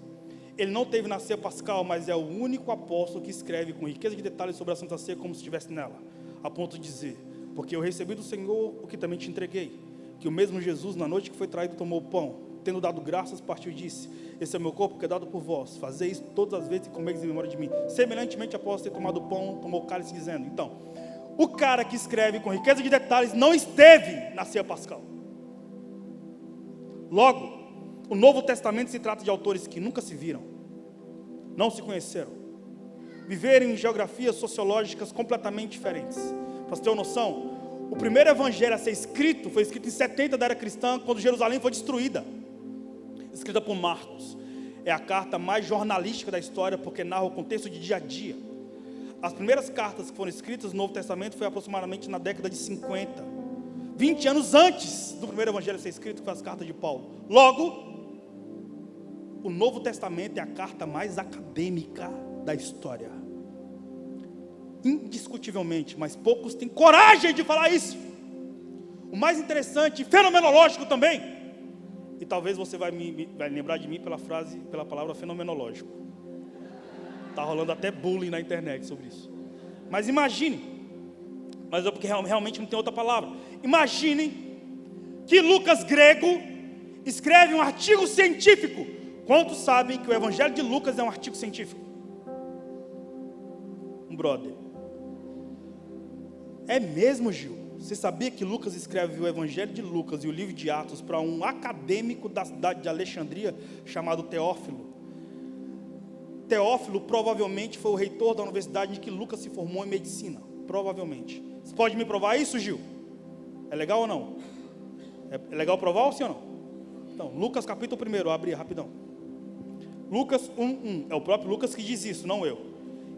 Ele não teve na ceia pascal, mas é o único apóstolo que escreve com riqueza de detalhes sobre a Santa Ceia como se estivesse nela, a ponto de dizer: porque eu recebi do Senhor o que também te entreguei, que o mesmo Jesus, na noite que foi traído, tomou o pão, tendo dado graças, partiu e disse: esse é o meu corpo que é dado por vós, fazei isso todas as vezes que comeis em memória de mim. Semelhantemente, após ter tomado o pão, tomou o cálice, dizendo. Então, o cara que escreve com riqueza de detalhes não esteve na ceia pascal. Logo, o Novo Testamento se trata de autores que nunca se viram, não se conheceram, viveram em geografias sociológicas completamente diferentes. Para você ter uma noção, o primeiro evangelho a ser escrito foi escrito em 70 da era cristã, quando Jerusalém foi destruída, escrita por Marcos. É a carta mais jornalística da história, porque narra o contexto de dia a dia. As primeiras cartas que foram escritas no Novo Testamento foi aproximadamente na década de 50, 20 anos antes do primeiro evangelho a ser escrito, que foi as cartas de Paulo. Logo, o Novo Testamento é a carta mais acadêmica da história, indiscutivelmente, mas poucos têm coragem de falar isso. O mais interessante, fenomenológico também, e talvez você vai lembrar de mim pela palavra fenomenológico. Está rolando até bullying na internet sobre isso. Mas imagine, mas é porque realmente não tem outra palavra. Imagine que Lucas grego escreve um artigo científico. Quantos sabem que o Evangelho de Lucas é um artigo científico? Um brother. É mesmo, Gil? Você sabia que Lucas escreve o Evangelho de Lucas e o livro de Atos para um acadêmico da cidade de Alexandria chamado Teófilo? Teófilo provavelmente foi o reitor da universidade em que Lucas se formou em medicina. Provavelmente. Você pode me provar isso, Gil? É legal ou não? É legal provar ou sim ou não? Então, Lucas capítulo 1, abri rapidão. Lucas 1:1, é o próprio Lucas que diz isso, não eu.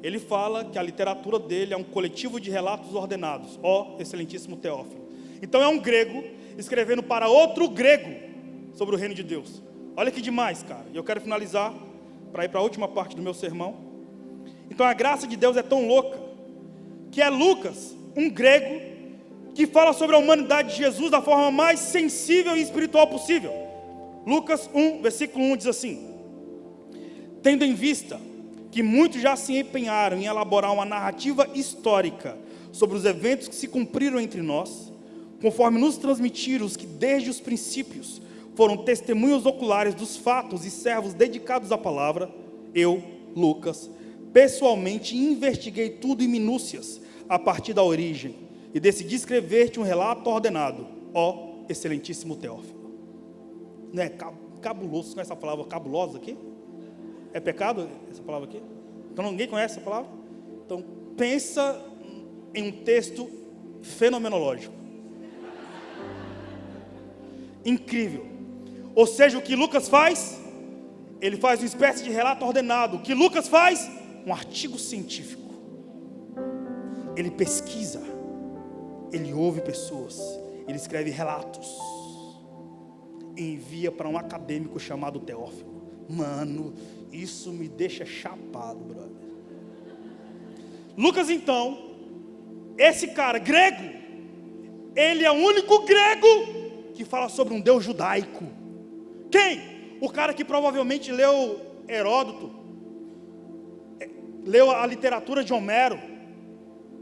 Ele fala que a literatura dele é um coletivo de relatos ordenados, ó excelentíssimo Teófilo. Então é um grego escrevendo para outro grego sobre o reino de Deus. Olha que demais, cara. E eu quero finalizar para ir para a última parte do meu sermão. Então a graça de Deus é tão louca que é Lucas, um grego, que fala sobre a humanidade de Jesus da forma mais sensível e espiritual possível. Lucas 1, versículo 1 diz assim: tendo em vista que muitos já se empenharam em elaborar uma narrativa histórica sobre os eventos que se cumpriram entre nós, conforme nos transmitiram os que desde os princípios foram testemunhos oculares dos fatos e servos dedicados à palavra, eu, Lucas, pessoalmente investiguei tudo em minúcias a partir da origem e decidi escrever-te um relato ordenado, ó excelentíssimo Teófilo. Não é cabuloso, conhece essa palavra cabulosa aqui? É pecado essa palavra aqui? Então ninguém conhece essa palavra? Então pensa em um texto fenomenológico. Incrível. Ou seja, o que Lucas faz? Ele faz uma espécie de relato ordenado. O que Lucas faz? Um artigo científico. Ele pesquisa. Ele ouve pessoas. Ele escreve relatos. E envia para um acadêmico chamado Teófilo. Mano, isso me deixa chapado, brother. Lucas, então, esse cara grego, ele é o único grego que fala sobre um Deus judaico. Quem? O cara que provavelmente leu Heródoto, leu a literatura de Homero.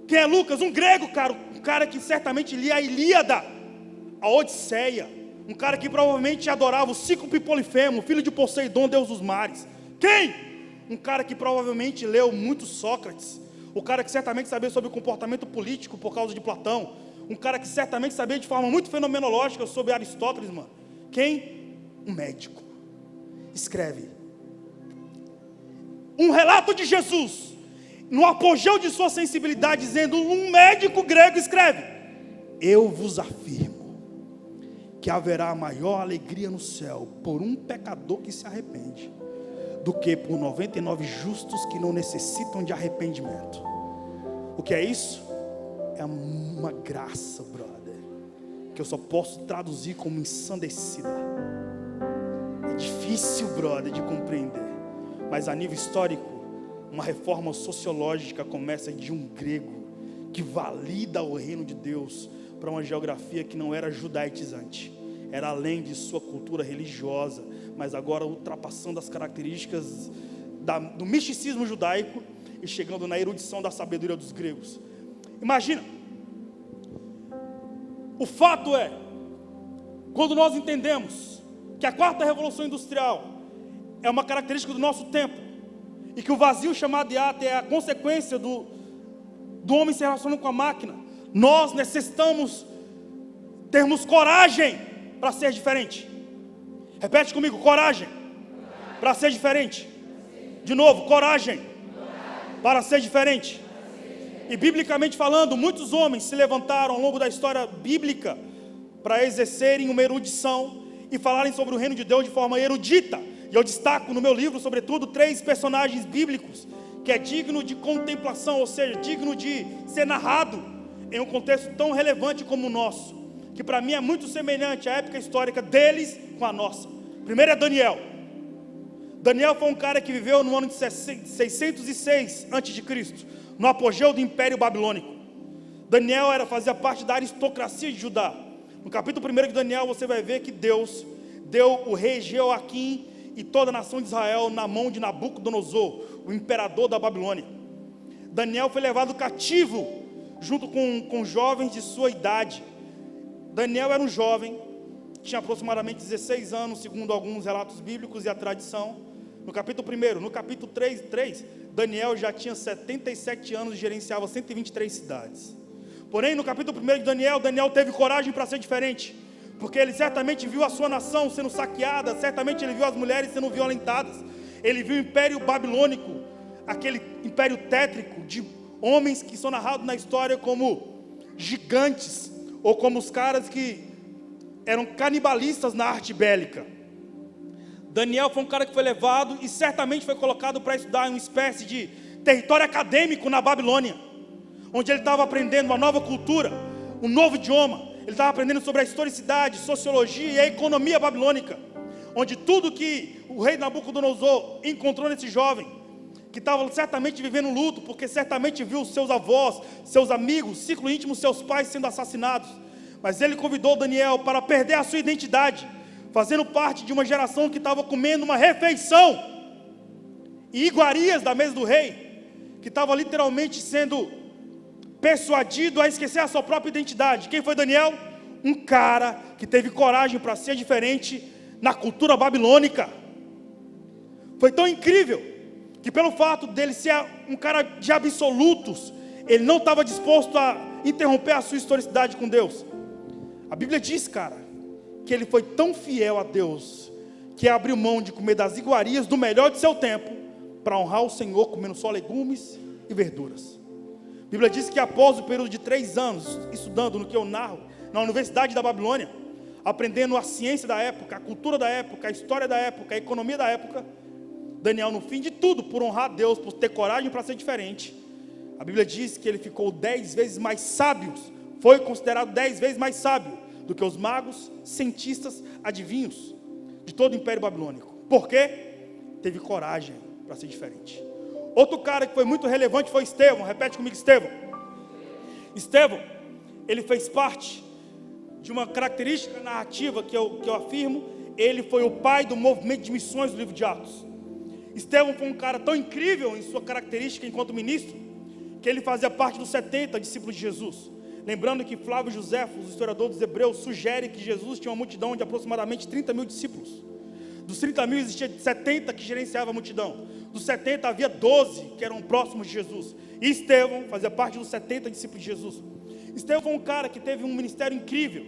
Quem é Lucas? Um grego, cara. Um cara que certamente lia a Ilíada, a Odisseia. Um cara que provavelmente adorava o Cíclope Polifemo, filho de Poseidon, deus dos mares. Quem? Um cara que provavelmente leu muito Sócrates. O cara que certamente sabia sobre o comportamento político por causa de Platão. Um cara que certamente sabia de forma muito fenomenológica sobre Aristóteles, mano. Quem? Um médico. Escreve um relato de Jesus, no apogeu de sua sensibilidade, dizendo, um médico grego escreve: eu vos afirmo que haverá maior alegria no céu por um pecador que se arrepende, do que por 99 justos que não necessitam de arrependimento. O que é isso? É uma graça, brother, que eu só posso traduzir como ensandecida. É difícil, brother, de compreender. Mas a nível histórico, uma reforma sociológica começa de um grego que valida o reino de Deus para uma geografia que não era judaitizante, era além de sua cultura religiosa, mas agora ultrapassando as características do misticismo judaico e chegando na erudição da sabedoria dos gregos. Imagina, o fato é, quando nós entendemos que a quarta revolução industrial é uma característica do nosso tempo, e que o vazio chamado de hiato é a consequência do homem se relacionando com a máquina, nós necessitamos termos coragem para ser diferente. Repete comigo, coragem para ser diferente. De novo, coragem para ser diferente. E biblicamente falando, muitos homens se levantaram ao longo da história bíblica para exercerem uma erudição e falarem sobre o reino de Deus de forma erudita. E eu destaco no meu livro, sobretudo, 3 personagens bíblicos que é digno de contemplação, ou seja, digno de ser narrado em um contexto tão relevante como o nosso, que para mim é muito semelhante à época histórica deles com a nossa. Primeiro é Daniel. Daniel foi um cara que viveu no ano de 606 a.C., no apogeu do Império Babilônico. Daniel fazia parte da aristocracia de Judá. No capítulo 1 de Daniel você vai ver que Deus deu o rei Jeoaquim e toda a nação de Israel na mão de Nabucodonosor, o imperador da Babilônia. Daniel foi levado cativo junto com jovens de sua idade. Daniel era um jovem, tinha aproximadamente 16 anos, segundo alguns relatos bíblicos e a tradição. No capítulo 1, no capítulo 3, Daniel já tinha 77 anos e gerenciava 123 cidades. Porém, no capítulo 1 de Daniel teve coragem para ser diferente, porque ele certamente viu a sua nação sendo saqueada, certamente ele viu as mulheres sendo violentadas, ele viu o Império Babilônico, aquele império tétrico de homens que são narrados na história como gigantes, ou como os caras que eram canibalistas na arte bélica. Daniel foi um cara que foi levado e certamente foi colocado para estudar em uma espécie de território acadêmico na Babilônia, onde ele estava aprendendo uma nova cultura, um novo idioma. Ele estava aprendendo sobre a historicidade, sociologia e a economia babilônica, onde tudo que o rei Nabucodonosor encontrou nesse jovem, que estava certamente vivendo luto, porque certamente viu seus avós, seus amigos, ciclo íntimo, seus pais sendo assassinados. Mas ele convidou Daniel para perder a sua identidade, fazendo parte de uma geração que estava comendo uma refeição e iguarias da mesa do rei, que estava literalmente sendo persuadido a esquecer a sua própria identidade. Quem foi Daniel? Um cara que teve coragem para ser diferente na cultura babilônica. Foi tão incrível que, pelo fato dele ser um cara de absolutos, ele não estava disposto a interromper a sua historicidade com Deus. A Bíblia diz, cara, que ele foi tão fiel a Deus, que abriu mão de comer das iguarias do melhor de seu tempo, para honrar o Senhor comendo só legumes e verduras. A Bíblia diz que após o período de 3 anos, estudando no que eu narro, na Universidade da Babilônia, aprendendo a ciência da época, a cultura da época, a história da época, a economia da época, Daniel, no fim de tudo, por honrar a Deus, por ter coragem para ser diferente, a Bíblia diz que ele ficou 10 vezes mais sábio, foi considerado 10 vezes mais sábio do que os magos, cientistas, adivinhos de todo o Império Babilônico. Por quê? Teve coragem para ser diferente. Outro cara que foi muito relevante foi Estevão. Repete comigo, Estevão. Estevão, ele fez parte de uma característica narrativa que eu afirmo. Ele foi o pai do movimento de missões do livro de Atos. Estevão foi um cara tão incrível em sua característica enquanto ministro, que ele fazia parte dos 70 discípulos de Jesus. Lembrando que Flávio Joséfo, o historiador dos Hebreus, sugere que Jesus tinha uma multidão de aproximadamente 30 mil discípulos. Dos 30 mil existia 70 que gerenciavam a multidão. Dos 70 havia 12 que eram próximos de Jesus. E Estevão fazia parte dos 70 discípulos de Jesus. Estevão foi um cara que teve um ministério incrível.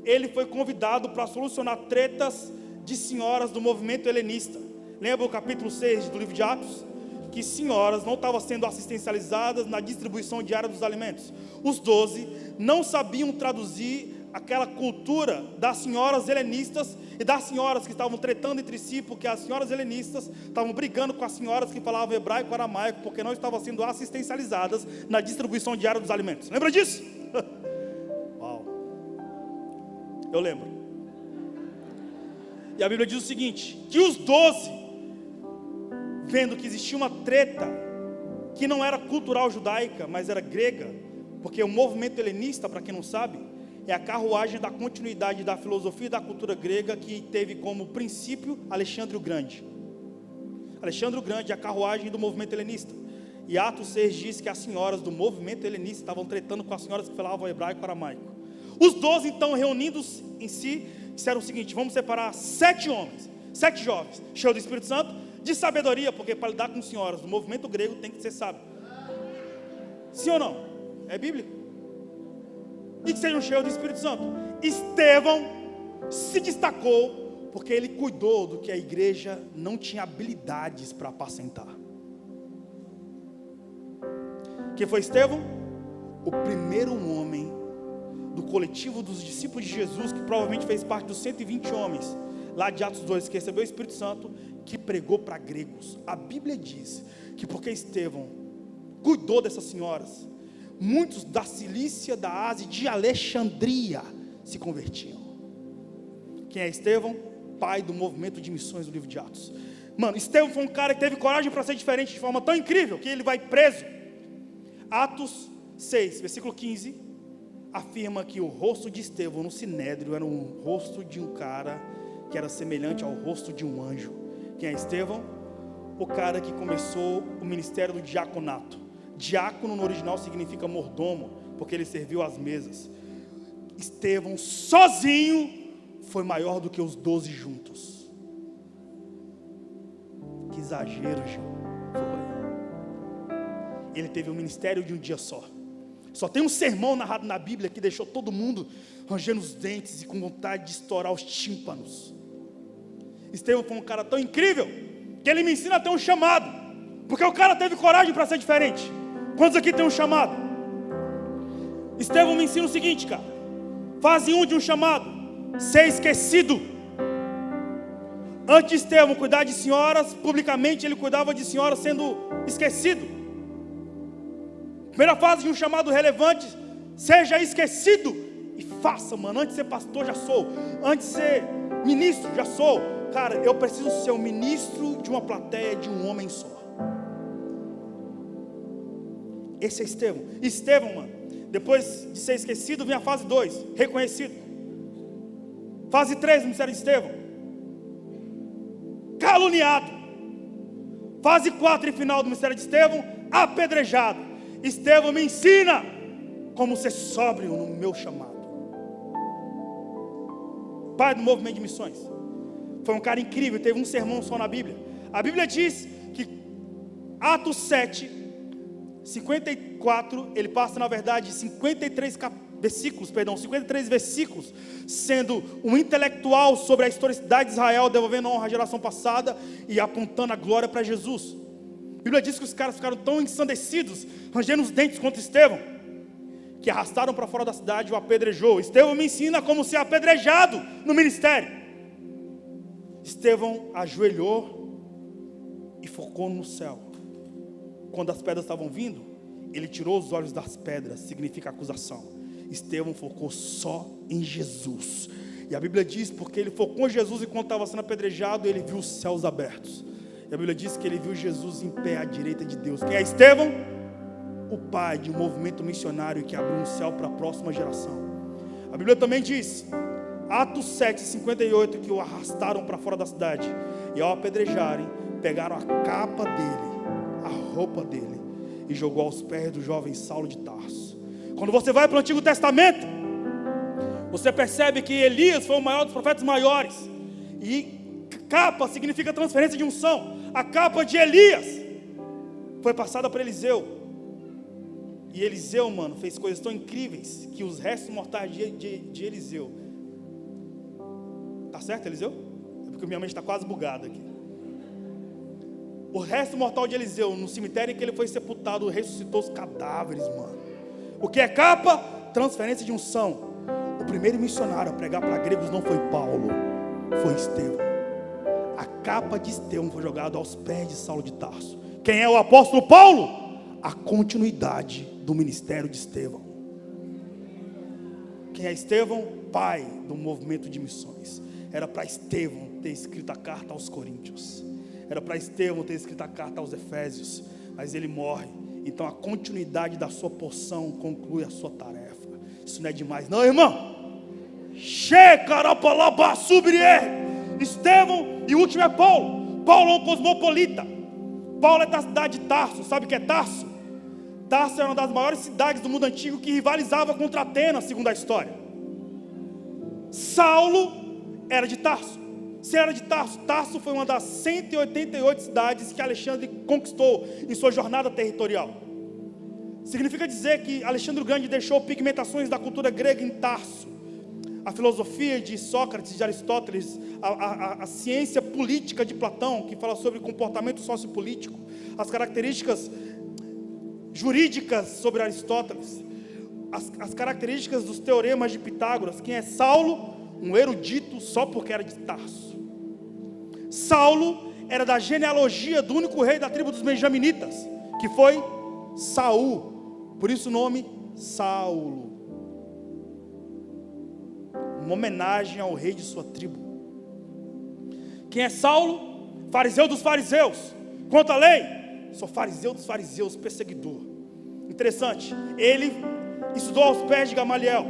Ele foi convidado para solucionar tretas de senhoras do movimento helenista. Lembra o capítulo 6 do livro de Atos? Que senhoras não estavam sendo assistencializadas na distribuição diária dos alimentos. Os 12 não sabiam traduzir aquela cultura das senhoras helenistas e das senhoras que estavam tretando entre si, porque as senhoras helenistas estavam brigando com as senhoras que falavam hebraico e aramaico, porque não estavam sendo assistencializadas na distribuição diária dos alimentos. Lembra disso? Uau! Eu lembro. E a Bíblia diz o seguinte, que os 12, vendo que existia uma treta que não era cultural judaica, mas era grega, porque o movimento helenista, para quem não sabe, é a carruagem da continuidade da filosofia e da cultura grega, que teve como princípio Alexandre o Grande. Alexandre o Grande é a carruagem do movimento helenista. E Atos 6 diz que as senhoras do movimento helenista estavam tretando com as senhoras que falavam hebraico e aramaico. Os 12, então, reunidos em si, disseram o seguinte: vamos separar 7 homens, 7 jovens, cheios do Espírito Santo, de sabedoria, porque para lidar com senhoras do movimento grego tem que ser sábio. Sim ou não? É bíblico. E que sejam cheios do Espírito Santo. Estevão se destacou porque ele cuidou do que a igreja não tinha habilidades para apacentar. Quem foi Estevão? O primeiro homem do coletivo dos discípulos de Jesus, que provavelmente fez parte dos 120 homens lá de Atos 2, que recebeu o Espírito Santo, que pregou para gregos. A Bíblia diz que porque Estevão cuidou dessas senhoras, muitos da Cilícia, da Ásia e de Alexandria se convertiam. Quem é Estevão? Pai do movimento de missões do livro de Atos. Mano, Estevão foi um cara que teve coragem para ser diferente de forma tão incrível que ele vai preso. Atos 6, versículo 15, afirma que o rosto de Estevão no sinédrio era um rosto de um cara que era semelhante ao rosto de um anjo. Quem é Estevão? O cara que começou o ministério do diaconato. Diácono no original significa mordomo, porque ele serviu às mesas. Estevão sozinho foi maior do que os 12 juntos. Que exagero, Gil. Foi. Ele teve um ministério de um dia só. Só tem um sermão narrado na Bíblia que deixou todo mundo rangendo os dentes e com vontade de estourar os tímpanos. Estevão foi um cara tão incrível que ele me ensina a ter um chamado, porque o cara teve coragem para ser diferente. Quantos aqui tem um chamado? Estevão me ensina o seguinte, cara: fase 1 de um chamado: ser esquecido. Antes de Estevão cuidar de senhoras, publicamente ele cuidava de senhoras sendo esquecido. Primeira fase de um chamado relevante: seja esquecido e faça, mano. Antes de ser pastor, já sou. Antes de ser ministro, já sou. Cara, eu preciso ser um ministro de uma plateia de um homem só. Esse é Estevão. Estevão, mano, depois de ser esquecido, vem a fase 2, reconhecido. Fase 3 do ministério de Estevão: caluniado. Fase 4 e final do ministério de Estevão: apedrejado. Estevão me ensina como ser sóbrio no meu chamado. Pai do movimento de missões. Foi um cara incrível, teve um sermão só na Bíblia. A Bíblia diz que Atos 7, 54, ele passa na verdade 53 versículos, sendo um intelectual sobre a historicidade de Israel, devolvendo honra à geração passada e apontando a glória para Jesus. A Bíblia diz que os caras ficaram tão ensandecidos, rangendo os dentes contra Estevão, que arrastaram para fora da cidade e o apedrejou. Estevão me ensina como ser apedrejado no ministério. Estevão ajoelhou e focou no céu. Quando as pedras estavam vindo, ele tirou os olhos das pedras, significa acusação. Estevão focou só em Jesus. E a Bíblia diz, porque ele focou em Jesus enquanto estava sendo apedrejado, ele viu os céus abertos. E a Bíblia diz que ele viu Jesus em pé à direita de Deus. Quem é Estevão? O pai de um movimento missionário que abriu um céu para a próxima geração. A Bíblia também diz, Atos 7, 58, que o arrastaram para fora da cidade. E ao apedrejarem, pegaram a capa dele, a roupa dele, e jogou aos pés do jovem Saulo de Tarso. Quando você vai para o Antigo Testamento, você percebe que Elias foi o maior dos profetas maiores. E capa significa transferência de unção. A capa de Elias foi passada para Eliseu. E Eliseu, mano, fez coisas tão incríveis que os restos mortais de Eliseu. Tá certo, Eliseu? É porque minha mente está quase bugada aqui. O resto mortal de Eliseu, no cemitério em que ele foi sepultado, ressuscitou os cadáveres, mano. O que é capa? Transferência de unção. O primeiro missionário a pregar para gregos não foi Paulo, foi Estevão. A capa de Estevão foi jogada aos pés de Saulo de Tarso. Quem é o apóstolo Paulo? A continuidade do ministério de Estevão. Quem é Estevão? Pai do movimento de missões. Era para Estevão ter escrito a carta aos Coríntios. Era para Estevão ter escrito a carta aos Efésios. Mas ele morre. Então a continuidade da sua porção conclui a sua tarefa. Isso não é demais não, irmão? Estevão, e o último é Paulo. Paulo é um cosmopolita. Paulo é da cidade de Tarso. Sabe o que é Tarso? Tarso era uma das maiores cidades do mundo antigo que rivalizava contra Atenas, segundo a história. Saulo era de Tarso. Se era de Tarso, Tarso foi uma das 188 cidades que Alexandre conquistou em sua jornada territorial. Significa dizer que Alexandre o Grande deixou pigmentações da cultura grega em Tarso. A filosofia de Sócrates, de Aristóteles, a ciência política de Platão, que fala sobre comportamento sociopolítico, as características jurídicas sobre Aristóteles, as características dos teoremas de Pitágoras. Quem é Saulo? Um erudito só porque era de Tarso. Saulo era da genealogia do único rei da tribo dos benjaminitas, que foi Saul, por isso o nome Saulo, uma homenagem ao rei de sua tribo. Quem é Saulo? Fariseu dos fariseus. Quanto à lei? Sou fariseu dos fariseus, perseguidor. Interessante, ele estudou aos pés de Gamaliel.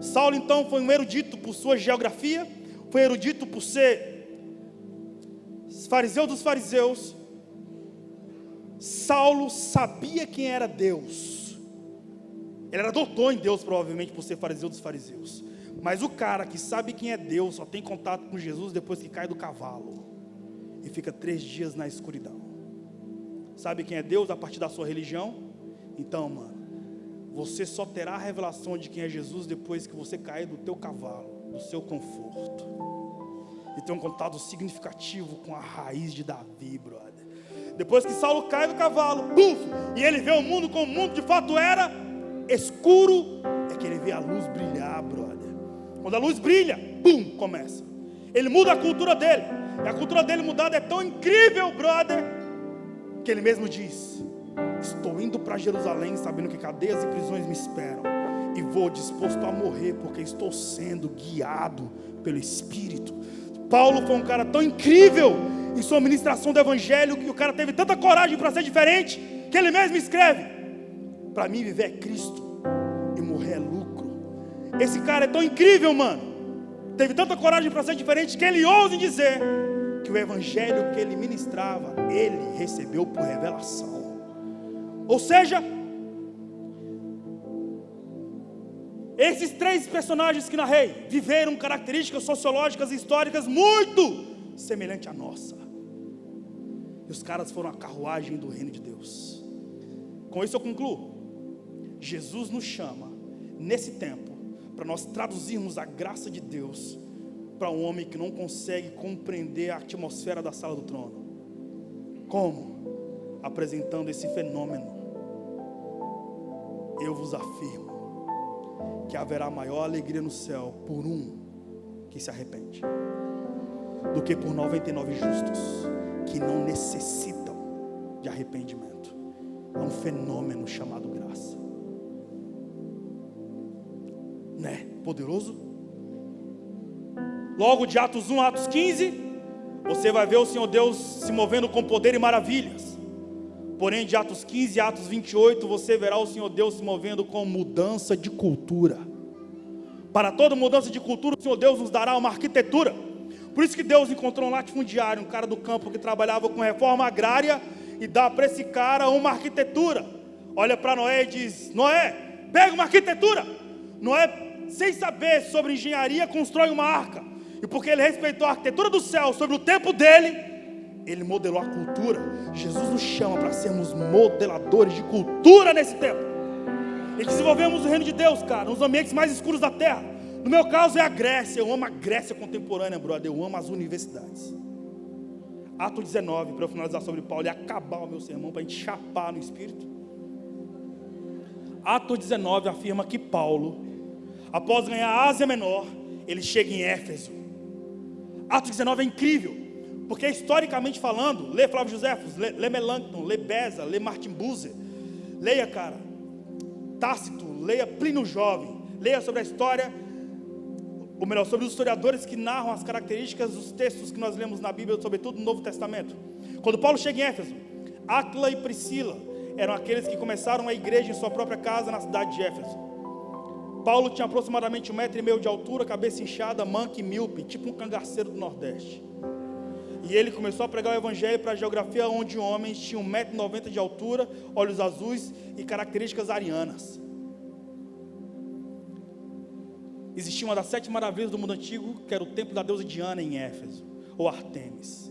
Saulo então foi um erudito por sua geografia, foi erudito por ser fariseu dos fariseus. Saulo sabia quem era Deus. Ele era doutor em Deus, provavelmente, por ser fariseu dos fariseus. Mas o cara que sabe quem é Deus só tem contato com Jesus depois que cai do cavalo e fica 3 dias na escuridão. Sabe quem é Deus a partir da sua religião? Então, mano, você só terá a revelação de quem é Jesus depois que você cair do teu cavalo, do seu conforto, e ter um contato significativo com a raiz de Davi, brother. Depois que Saulo cai do cavalo, e ele vê o mundo como o mundo de fato era, escuro, é que ele vê a luz brilhar, brother. Quando a luz brilha, começa. Ele muda a cultura dele. E a cultura dele mudada é tão incrível, brother, que ele mesmo diz: estou indo para Jerusalém sabendo que cadeias e prisões me esperam, e vou disposto a morrer porque estou sendo guiado pelo Espírito. Paulo foi um cara tão incrível em sua ministração do Evangelho, que o cara teve tanta coragem para ser diferente, que ele mesmo escreve: para mim viver é Cristo e morrer é lucro. Esse cara é tão incrível, mano, teve tanta coragem para ser diferente, que ele ousa dizer que o Evangelho que ele ministrava, ele recebeu por revelação. Ou seja, esses 3 personagens que narrei viveram características sociológicas e históricas muito semelhantes à nossa. E os caras foram a carruagem do reino de Deus. Com isso eu concluo. Jesus nos chama, nesse tempo, para nós traduzirmos a graça de Deus para um homem que não consegue compreender a atmosfera da sala do trono. Como? Apresentando esse fenômeno. Eu vos afirmo que haverá maior alegria no céu por um que se arrepende, do que por 99 justos que não necessitam de arrependimento. É um fenômeno chamado graça. Né? Poderoso? Logo de Atos 1 a Atos 15, você vai ver o Senhor Deus se movendo com poder e maravilhas. Porém, de Atos 15 a Atos 28, você verá o Senhor Deus se movendo com mudança de cultura. Para toda mudança de cultura, o Senhor Deus nos dará uma arquitetura. Por isso que Deus encontrou um latifundiário, um cara do campo que trabalhava com reforma agrária, e dá para esse cara uma arquitetura. Olha para Noé e diz: Noé, pega uma arquitetura. Noé, sem saber sobre engenharia, constrói uma arca. E porque ele respeitou a arquitetura do céu sobre o tempo dele, ele modelou a cultura. Jesus nos chama para sermos modeladores de cultura nesse tempo. E desenvolvemos o reino de Deus, cara, nos ambientes mais escuros da terra. No meu caso é a Grécia. Eu amo a Grécia contemporânea, brother. Eu amo as universidades. Ato 19, para eu finalizar sobre Paulo e acabar o meu sermão, para a gente chapar no Espírito. Ato 19 afirma que Paulo, após ganhar a Ásia Menor, ele chega em Éfeso. Ato 19 é incrível, porque historicamente falando, lê Flávio Joséfos, lê Melancton, lê Beza, lê Martin Bucer, leia, cara, Tácito, leia Plínio Jovem, leia sobre a história, ou melhor, sobre os historiadores que narram as características dos textos que nós lemos na Bíblia, sobretudo no Novo Testamento. Quando Paulo chega em Éfeso, Áquila e Priscila eram aqueles que começaram a igreja em sua própria casa na cidade de Éfeso. Paulo tinha aproximadamente 1,5 metro de altura, cabeça inchada, manca e míope, tipo um cangaceiro do Nordeste. E ele começou a pregar o evangelho para a geografia onde homens tinham 1,90 m de altura, olhos azuis e características arianas. Existia uma das 7 maravilhas do mundo antigo, que era o templo da deusa Diana em Éfeso, ou Artemis.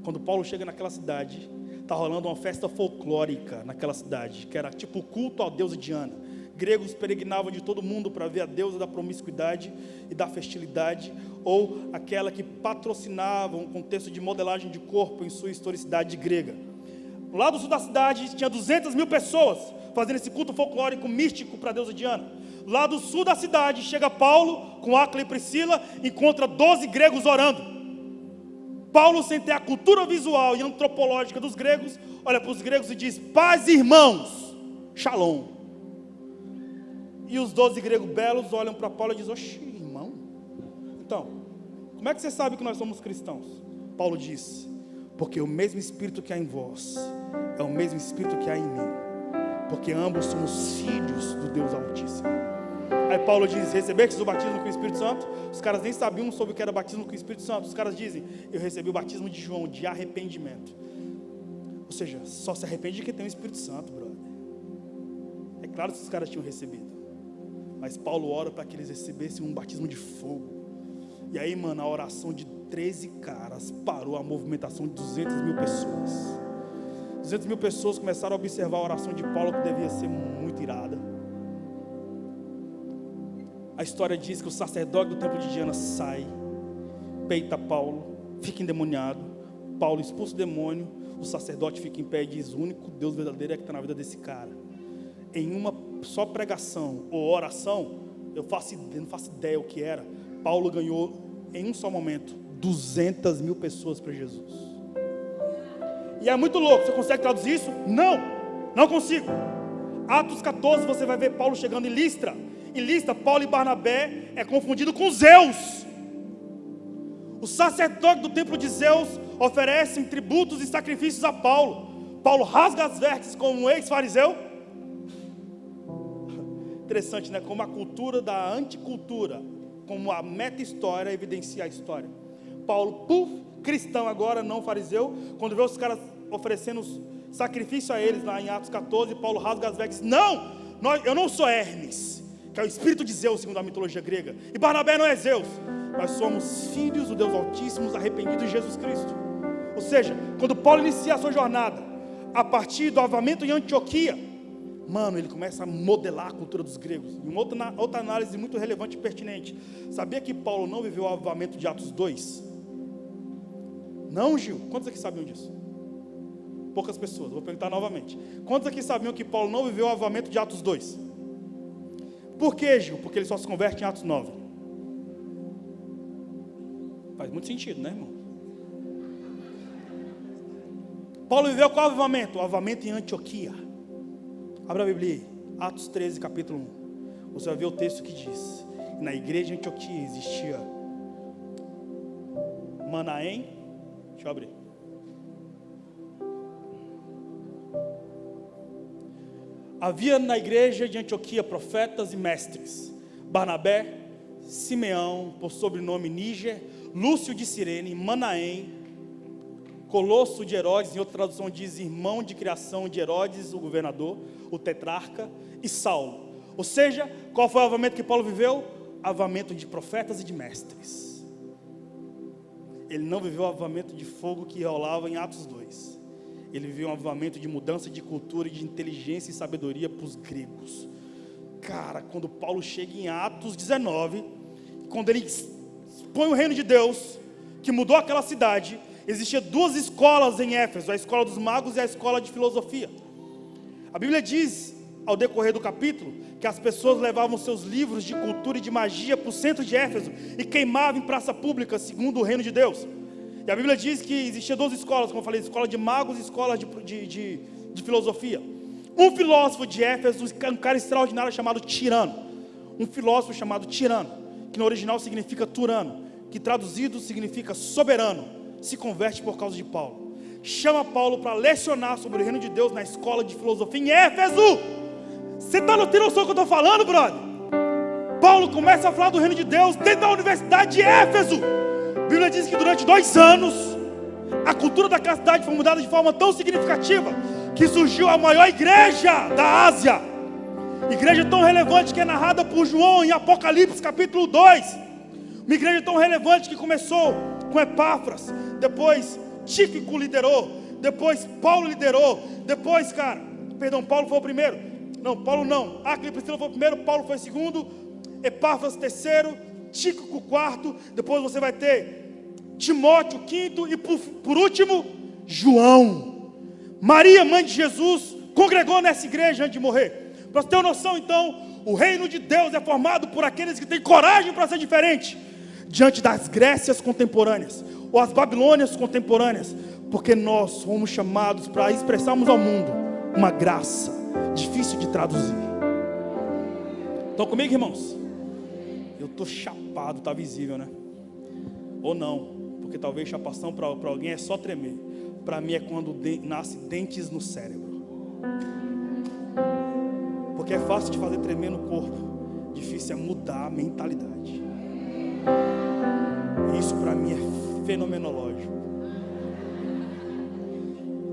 Quando Paulo chega naquela cidade, está rolando uma festa folclórica naquela cidade, que era tipo o culto à deusa Diana. Gregos peregrinavam de todo mundo para ver a deusa da promiscuidade e da fertilidade, ou aquela que patrocinava um contexto de modelagem de corpo em sua historicidade grega. No lado sul da cidade tinha 200 mil pessoas fazendo esse culto folclórico místico para a deusa Diana. Do lado sul da cidade chega Paulo com Áquila e Priscila, encontra 12 gregos orando. Paulo, sem ter a cultura visual e antropológica dos gregos, olha para os gregos e diz: paz, irmãos, shalom. E os 12 gregos belos olham para Paulo e dizem: oxi, irmão. Então, como é que você sabe que nós somos cristãos? Paulo diz: porque o mesmo Espírito que há em vós é o mesmo Espírito que há em mim, porque ambos somos filhos do Deus Altíssimo. Aí Paulo diz: recebestes o batismo com o Espírito Santo? Os caras nem sabiam sobre o que era batismo com o Espírito Santo. Os caras dizem: eu recebi o batismo de João, de arrependimento. Ou seja, só se arrepende de quem tem o Espírito Santo, brother. É claro que os caras tinham recebido, mas Paulo ora para que eles recebessem um batismo de fogo. E aí, mano, a oração de 13 caras parou a movimentação de 200 mil pessoas. 200 mil pessoas começaram a observar a oração de Paulo, que devia ser muito irada. A história diz que o sacerdote do templo de Diana sai, peita Paulo, fica endemoniado. Paulo expulsa o demônio, o sacerdote fica em pé e diz: o único Deus verdadeiro é que está na vida desse cara. Em uma só pregação ou oração, eu não faço ideia o que era, Paulo ganhou em um só momento 200 mil pessoas para Jesus. E é muito louco. Você consegue traduzir isso? Não consigo. Atos 14, você vai ver Paulo chegando em Listra. Em Listra, Paulo e Barnabé é confundido com Zeus. Os sacerdotes do templo de Zeus oferecem tributos e sacrifícios a Paulo. Paulo rasga as vestes como um ex-fariseu. Interessante, né? Como a cultura da anticultura, como a meta-história evidencia a história. Paulo, cristão agora, não fariseu, quando vê os caras oferecendo sacrifício a eles lá em Atos 14, Paulo rasga as vestes. Eu não sou Hermes, que é o espírito de Zeus, segundo a mitologia grega, e Barnabé não é Zeus. Nós somos filhos do Deus Altíssimo, arrependidos de Jesus Cristo. Ou seja, quando Paulo inicia a sua jornada, a partir do avivamento em Antioquia, mano, ele começa a modelar a cultura dos gregos. E uma outra análise muito relevante e pertinente: sabia que Paulo não viveu o avivamento de Atos 2? Não, Gil? Quantos aqui sabiam disso? Poucas pessoas, vou perguntar novamente. Quantos aqui sabiam que Paulo não viveu o avivamento de Atos 2? Por que, Gil? Porque ele só se converte em Atos 9. Faz muito sentido, né, irmão? Paulo viveu qual avivamento? O avivamento em Antioquia. Abra a Bíblia aí, Atos 13, capítulo 1. Você vai ver o texto que diz: na igreja de Antioquia existia Manaém. Deixa eu abrir. Havia na igreja de Antioquia profetas e mestres: Barnabé, Simeão, por sobrenome Níger, Lúcio de Cirene, Manaém, Colosso de Herodes, em outra tradução diz irmão de criação de Herodes, o governador, o tetrarca, e Saulo. Ou seja, qual foi o avivamento que Paulo viveu? Avivamento de profetas e de mestres. Ele não viveu o avivamento de fogo que rolava em Atos 2. Ele viveu um avivamento de mudança de cultura e de inteligência e sabedoria para os gregos. Cara, quando Paulo chega em Atos 19, quando ele expõe o reino de Deus, que mudou aquela cidade, existiam 2 escolas em Éfeso: a escola dos magos e a escola de filosofia. A Bíblia diz, ao decorrer do capítulo, que as pessoas levavam seus livros de cultura e de magia para o centro de Éfeso e queimavam em praça pública, segundo o reino de Deus. E a Bíblia diz que existiam 2 escolas, como eu falei: escola de magos e escola de filosofia. Um filósofo de Éfeso, um cara extraordinário chamado Tirano. Um filósofo chamado Tirano, que no original significa Turano, que traduzido significa soberano, se converte por causa de Paulo. Chama Paulo para lecionar sobre o reino de Deus na escola de filosofia em Éfeso. Você está não tem noção do que eu estou falando, brother? Paulo começa a falar do reino de Deus dentro da universidade de Éfeso. A Bíblia diz que durante 2 anos, a cultura daquela cidade foi mudada de forma tão significativa, que surgiu a maior igreja da Ásia. Igreja tão relevante que é narrada por João em Apocalipse capítulo 2. Uma igreja tão relevante que começou com Epáfras, depois Tíquico liderou, depois Paulo liderou, depois, Paulo foi o primeiro. Não, Paulo não. Áquila e Priscila foi o primeiro, Paulo foi o segundo, Epáfras terceiro, Tíquico quarto, depois você vai ter Timóteo quinto e por último, João. Maria, mãe de Jesus, congregou nessa igreja antes de morrer. Para você ter uma noção, então, o reino de Deus é formado por aqueles que têm coragem para ser diferente diante das Grécias contemporâneas ou as Babilônias contemporâneas, porque nós fomos chamados para expressarmos ao mundo uma graça difícil de traduzir. Estão comigo, irmãos? Eu estou chapado, está visível, né? Ou não, porque talvez chapação para alguém é só tremer. Para mim é quando nasce dentes no cérebro. Porque é fácil de fazer tremer no corpo, difícil é mudar a mentalidade. Isso para mim é fenomenológico.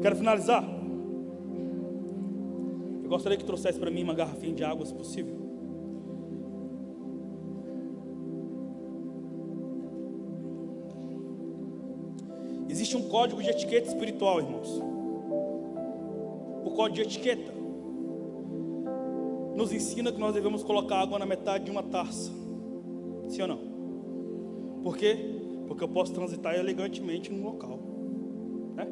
Quero finalizar. Eu gostaria que trouxesse para mim uma garrafinha de água, se possível. Existe um código de etiqueta espiritual, irmãos. O código de etiqueta nos ensina que nós devemos colocar água na metade de uma taça. Sim ou não? Por quê? Porque eu posso transitar elegantemente num local, né?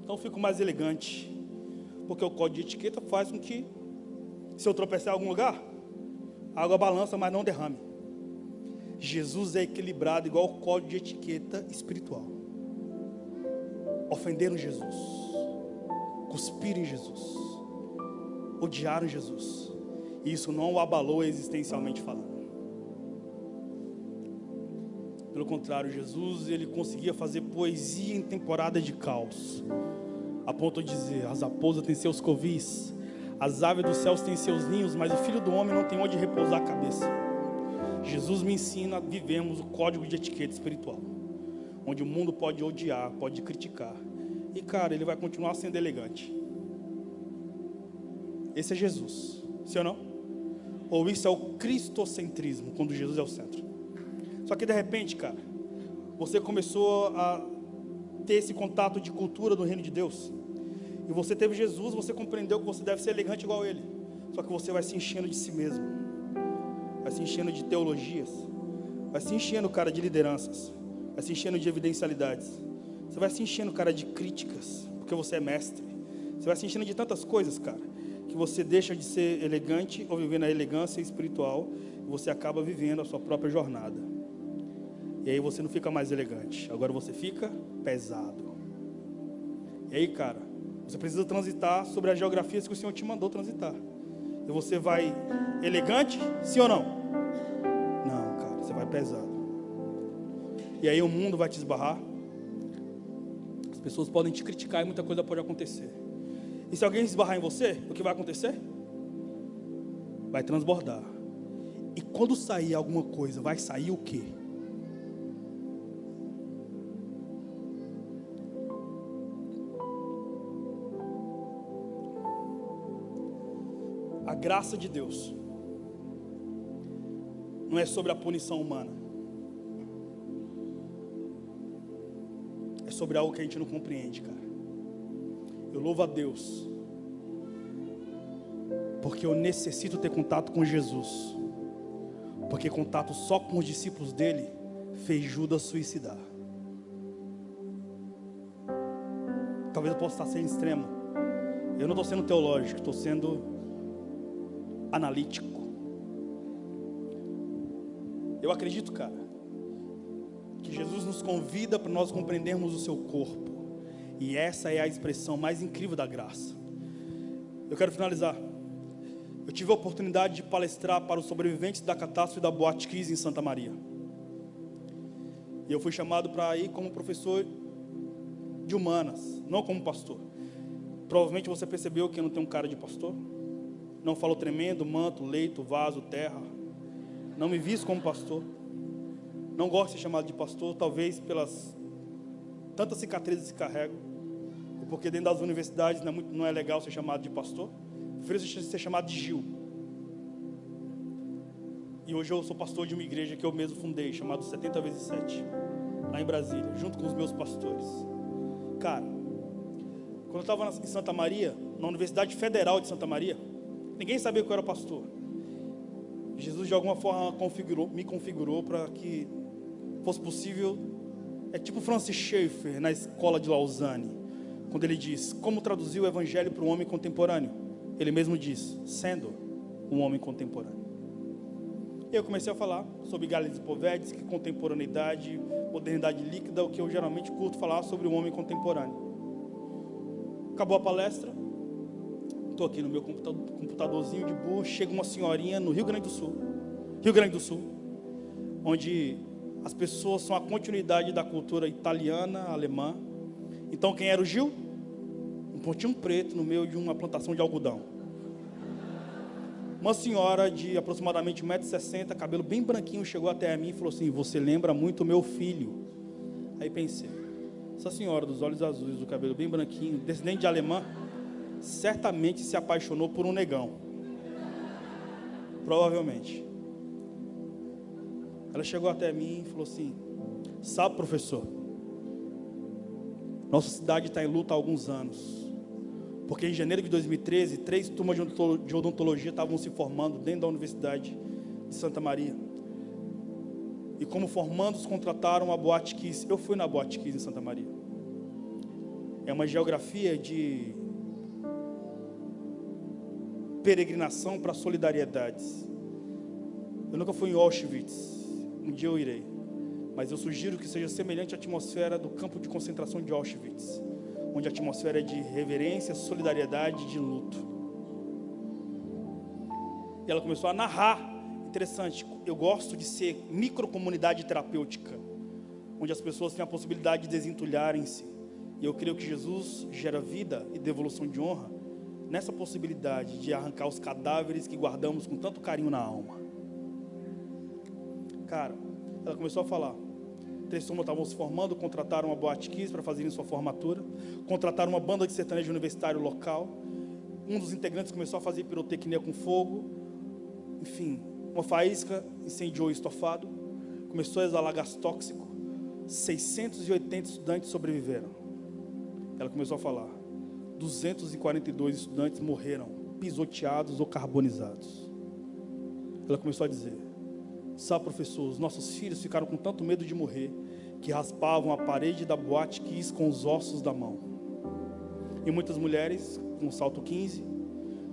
Então eu fico mais elegante, porque o código de etiqueta faz com que, se eu tropeçar em algum lugar, a água balança, mas não derrame. Jesus é equilibrado igual o código de etiqueta espiritual. Ofenderam Jesus, cuspiram em Jesus, odiaram Jesus, e isso não o abalou existencialmente falando. Pelo contrário, Jesus, ele conseguia fazer poesia em temporada de caos, a ponto de dizer: as raposas têm seus covis, as aves dos céus têm seus ninhos, mas o Filho do Homem não tem onde repousar a cabeça. Jesus me ensina a vivermos o código de etiqueta espiritual, onde o mundo pode odiar, pode criticar, e ele vai continuar sendo elegante. Esse é Jesus, sim ou não? Ou isso é o cristocentrismo, quando Jesus é o centro. Só que de repente, você começou a ter esse contato de cultura do reino de Deus, e você teve Jesus, você compreendeu que você deve ser elegante igual a Ele. Só que você vai se enchendo de si mesmo, vai se enchendo de teologias, vai se enchendo, de lideranças, vai se enchendo de evidencialidades, você vai se enchendo, de críticas, porque você é mestre. Você vai se enchendo de tantas coisas, que você deixa de ser elegante ou viver na elegância espiritual, e você acaba vivendo a sua própria jornada. E aí você não fica mais elegante, agora você fica pesado. E aí, você precisa transitar sobre as geografias que o Senhor te mandou transitar. E você vai elegante, sim ou não? Não, você vai pesado. E aí o mundo vai te esbarrar, as pessoas podem te criticar e muita coisa pode acontecer. E se alguém esbarrar em você, o que vai acontecer? Vai transbordar. E quando sair alguma coisa, vai sair o quê? A graça de Deus não é sobre a punição humana, é sobre algo que a gente não compreende, Eu louvo a Deus, porque eu necessito ter contato com Jesus, porque contato só com os discípulos dele fez Judas suicidar. Talvez eu possa estar sendo extremo, eu não estou sendo teológico, estou sendo analítico. Eu acredito, que Jesus nos convida para nós compreendermos o seu corpo, e essa é a expressão mais incrível da graça. Eu quero finalizar. Eu tive a oportunidade de palestrar para os sobreviventes da catástrofe da Boate Kiss em Santa Maria, e eu fui chamado para ir como professor de humanas, não como pastor. Provavelmente você percebeu que eu não tenho cara de pastor. Não falo tremendo, manto, leito, vaso, terra. Não me visto como pastor. Não gosto de ser chamado de pastor, talvez pelas tantas cicatrizes que carrego, ou porque dentro das universidades não é legal ser chamado de pastor. Prefiro ser chamado de Gil. E hoje eu sou pastor de uma igreja que eu mesmo fundei, chamado 70 vezes 7, lá em Brasília, junto com os meus pastores. Cara, quando eu estava em Santa Maria, na Universidade Federal de Santa Maria, ninguém sabia que eu era pastor. Jesus de alguma forma me configurou para que fosse possível. É tipo Francis Schaeffer na escola de Lausanne, quando ele diz: como traduzir o evangelho para o homem contemporâneo? Ele mesmo diz: sendo um homem contemporâneo. E eu comecei a falar sobre Gales Lipovetsky, contemporaneidade, modernidade líquida, o que eu geralmente curto falar sobre o homem contemporâneo. Acabou a palestra, estou aqui no meu computadorzinho de burro, chega uma senhorinha no Rio Grande do Sul, onde as pessoas são a continuidade da cultura italiana, alemã. Então quem era o Gil? Um pontinho preto no meio de uma plantação de algodão. Uma senhora de aproximadamente 1,60 m, cabelo bem branquinho, chegou até a mim e falou assim: você lembra muito o meu filho. Aí pensei, essa senhora dos olhos azuis, do cabelo bem branquinho, descendente de alemã, certamente se apaixonou por um negão. Provavelmente. Ela chegou até mim e falou assim: sabe, professor, nossa cidade está em luta há alguns anos, porque em janeiro de 2013, 3 turmas de odontologia estavam se formando dentro da Universidade de Santa Maria. E como formandos, contrataram a Boate Kiss. Eu fui na Boate Kiss em Santa Maria. É uma geografia de peregrinação para solidariedades. Eu nunca fui em Auschwitz, um dia eu irei, mas eu sugiro que seja semelhante à atmosfera do campo de concentração de Auschwitz, onde a atmosfera é de reverência, solidariedade, de luto. E ela começou a narrar. Interessante, eu gosto de ser microcomunidade terapêutica, onde as pessoas têm a possibilidade de desentulharem-se. E eu creio que Jesus gera vida e devolução de honra nessa possibilidade de arrancar os cadáveres que guardamos com tanto carinho na alma. Cara, ela começou a falar. 3 turmas estavam se formando, contrataram uma Boate Kiss para fazerem sua formatura, contrataram uma banda de sertanejo universitário local. Um dos integrantes começou a fazer pirotecnia com fogo. Enfim, uma faísca incendiou o estofado, começou a exalar gás tóxico. 680 estudantes sobreviveram. Ela começou a falar: 242 estudantes morreram, pisoteados ou carbonizados. Ela começou a dizer: sabe, professor, os nossos filhos ficaram com tanto medo de morrer que raspavam a parede da Boate Kiss com os ossos da mão. E muitas mulheres, com o salto 15,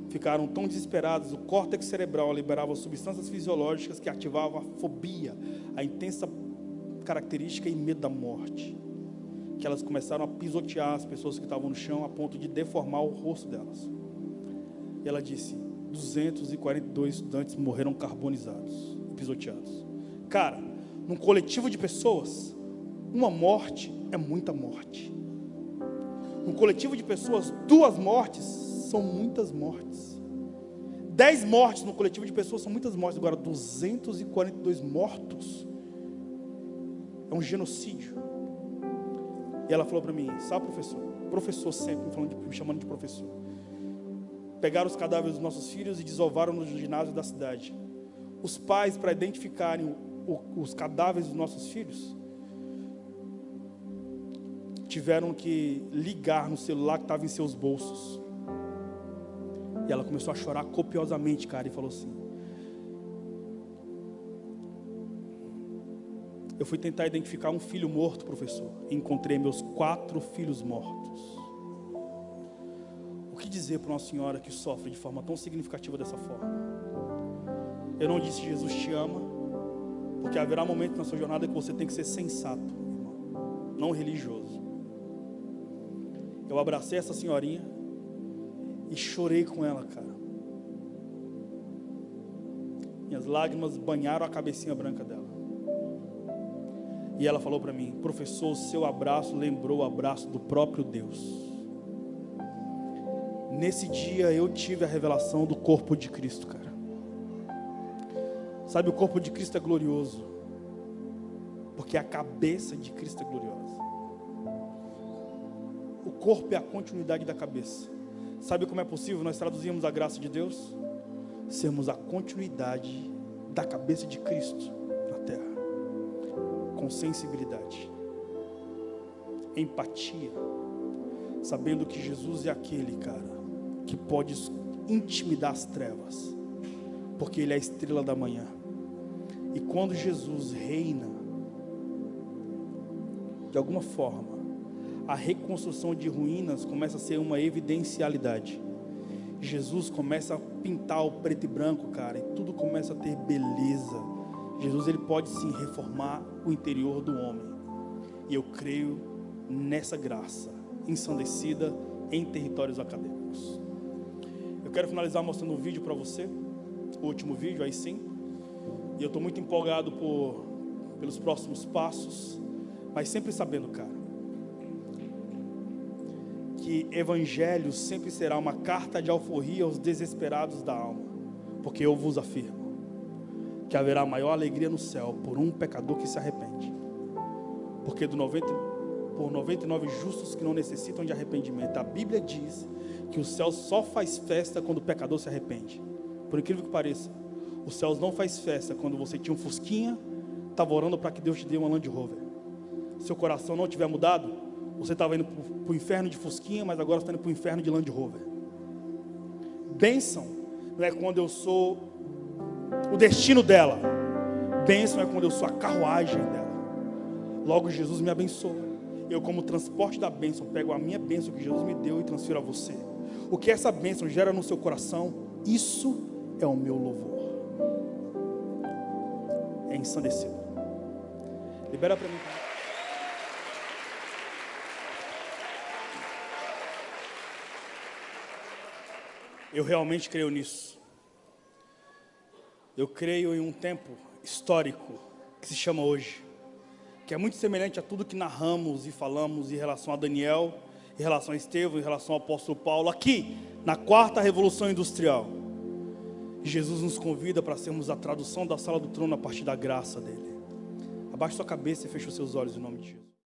ficaram tão desesperadas, o córtex cerebral liberava substâncias fisiológicas que ativavam a fobia, a intensa característica e medo da morte, que elas começaram a pisotear as pessoas que estavam no chão a ponto de deformar o rosto delas. E ela disse: 242 estudantes morreram carbonizados, pisoteados. Cara, num coletivo de pessoas, uma morte é muita morte. Num coletivo de pessoas, 2 mortes são muitas mortes. 10 mortes no coletivo de pessoas são muitas mortes. Agora, 242 mortos é um genocídio. E ela falou para mim: sabe, professor sempre me chamando de professor, pegaram os cadáveres dos nossos filhos e desovaram no ginásio da cidade. Os pais, para identificarem os cadáveres dos nossos filhos, tiveram que ligar no celular que estava em seus bolsos. E ela começou a chorar copiosamente, cara, e falou assim: eu fui tentar identificar um filho morto, professor, e encontrei meus 4 filhos mortos. O que dizer para uma senhora que sofre de forma tão significativa dessa forma? Eu não disse Jesus te ama, porque haverá momentos na sua jornada que você tem que ser sensato, irmão, não religioso. Eu abracei essa senhorinha e chorei com ela, cara. Minhas lágrimas banharam a cabecinha branca dela. E ela falou para mim: professor, o seu abraço lembrou o abraço do próprio Deus. Nesse dia eu tive a revelação do corpo de Cristo, cara. Sabe, o corpo de Cristo é glorioso, porque a cabeça de Cristo é gloriosa. O corpo é a continuidade da cabeça. Sabe como é possível nós traduzirmos a graça de Deus? Sermos a continuidade da cabeça de Cristo na terra, com sensibilidade, empatia, sabendo que Jesus é aquele, cara, que pode intimidar as trevas, porque Ele é a estrela da manhã. E quando Jesus reina, de alguma forma, a reconstrução de ruínas começa a ser uma evidencialidade. Jesus começa a pintar o preto e branco, cara, e tudo começa a ter beleza. Jesus, ele pode sim reformar o interior do homem. E eu creio nessa graça ensandecida em territórios acadêmicos. Eu quero finalizar mostrando um vídeo para você, o último vídeo, aí sim. E eu estou muito empolgado pelos próximos passos, mas sempre sabendo, cara, que evangelho sempre será uma carta de alforria aos desesperados da alma, porque eu vos afirmo que haverá maior alegria no céu por um pecador que se arrepende, porque por 99 justos que não necessitam de arrependimento. A Bíblia diz que o céu só faz festa quando o pecador se arrepende. Por incrível que pareça, os céus não faz festa quando você tinha um fusquinha, estava orando para que Deus te dê uma Land Rover. Seu coração não tiver mudado, você estava indo para o inferno de fusquinha, mas agora está indo para o inferno de Land Rover. Bênção não é quando eu sou o destino dela. Bênção é quando eu sou a carruagem dela. Logo, Jesus me abençoa. Eu, como transporte da bênção, pego a minha bênção que Jesus me deu e transfiro a você. O que essa bênção gera no seu coração, isso é o meu louvor. É ensandecido. Libera para mim. Eu realmente creio nisso. Eu creio em um tempo histórico que se chama hoje, que é muito semelhante a tudo que narramos e falamos em relação a Daniel, em relação a Estevão, em relação ao apóstolo Paulo, aqui na 4ª Revolução Industrial. Jesus nos convida para sermos a tradução da sala do trono a partir da graça dele. Abaixe sua cabeça e feche os seus olhos em nome de Jesus.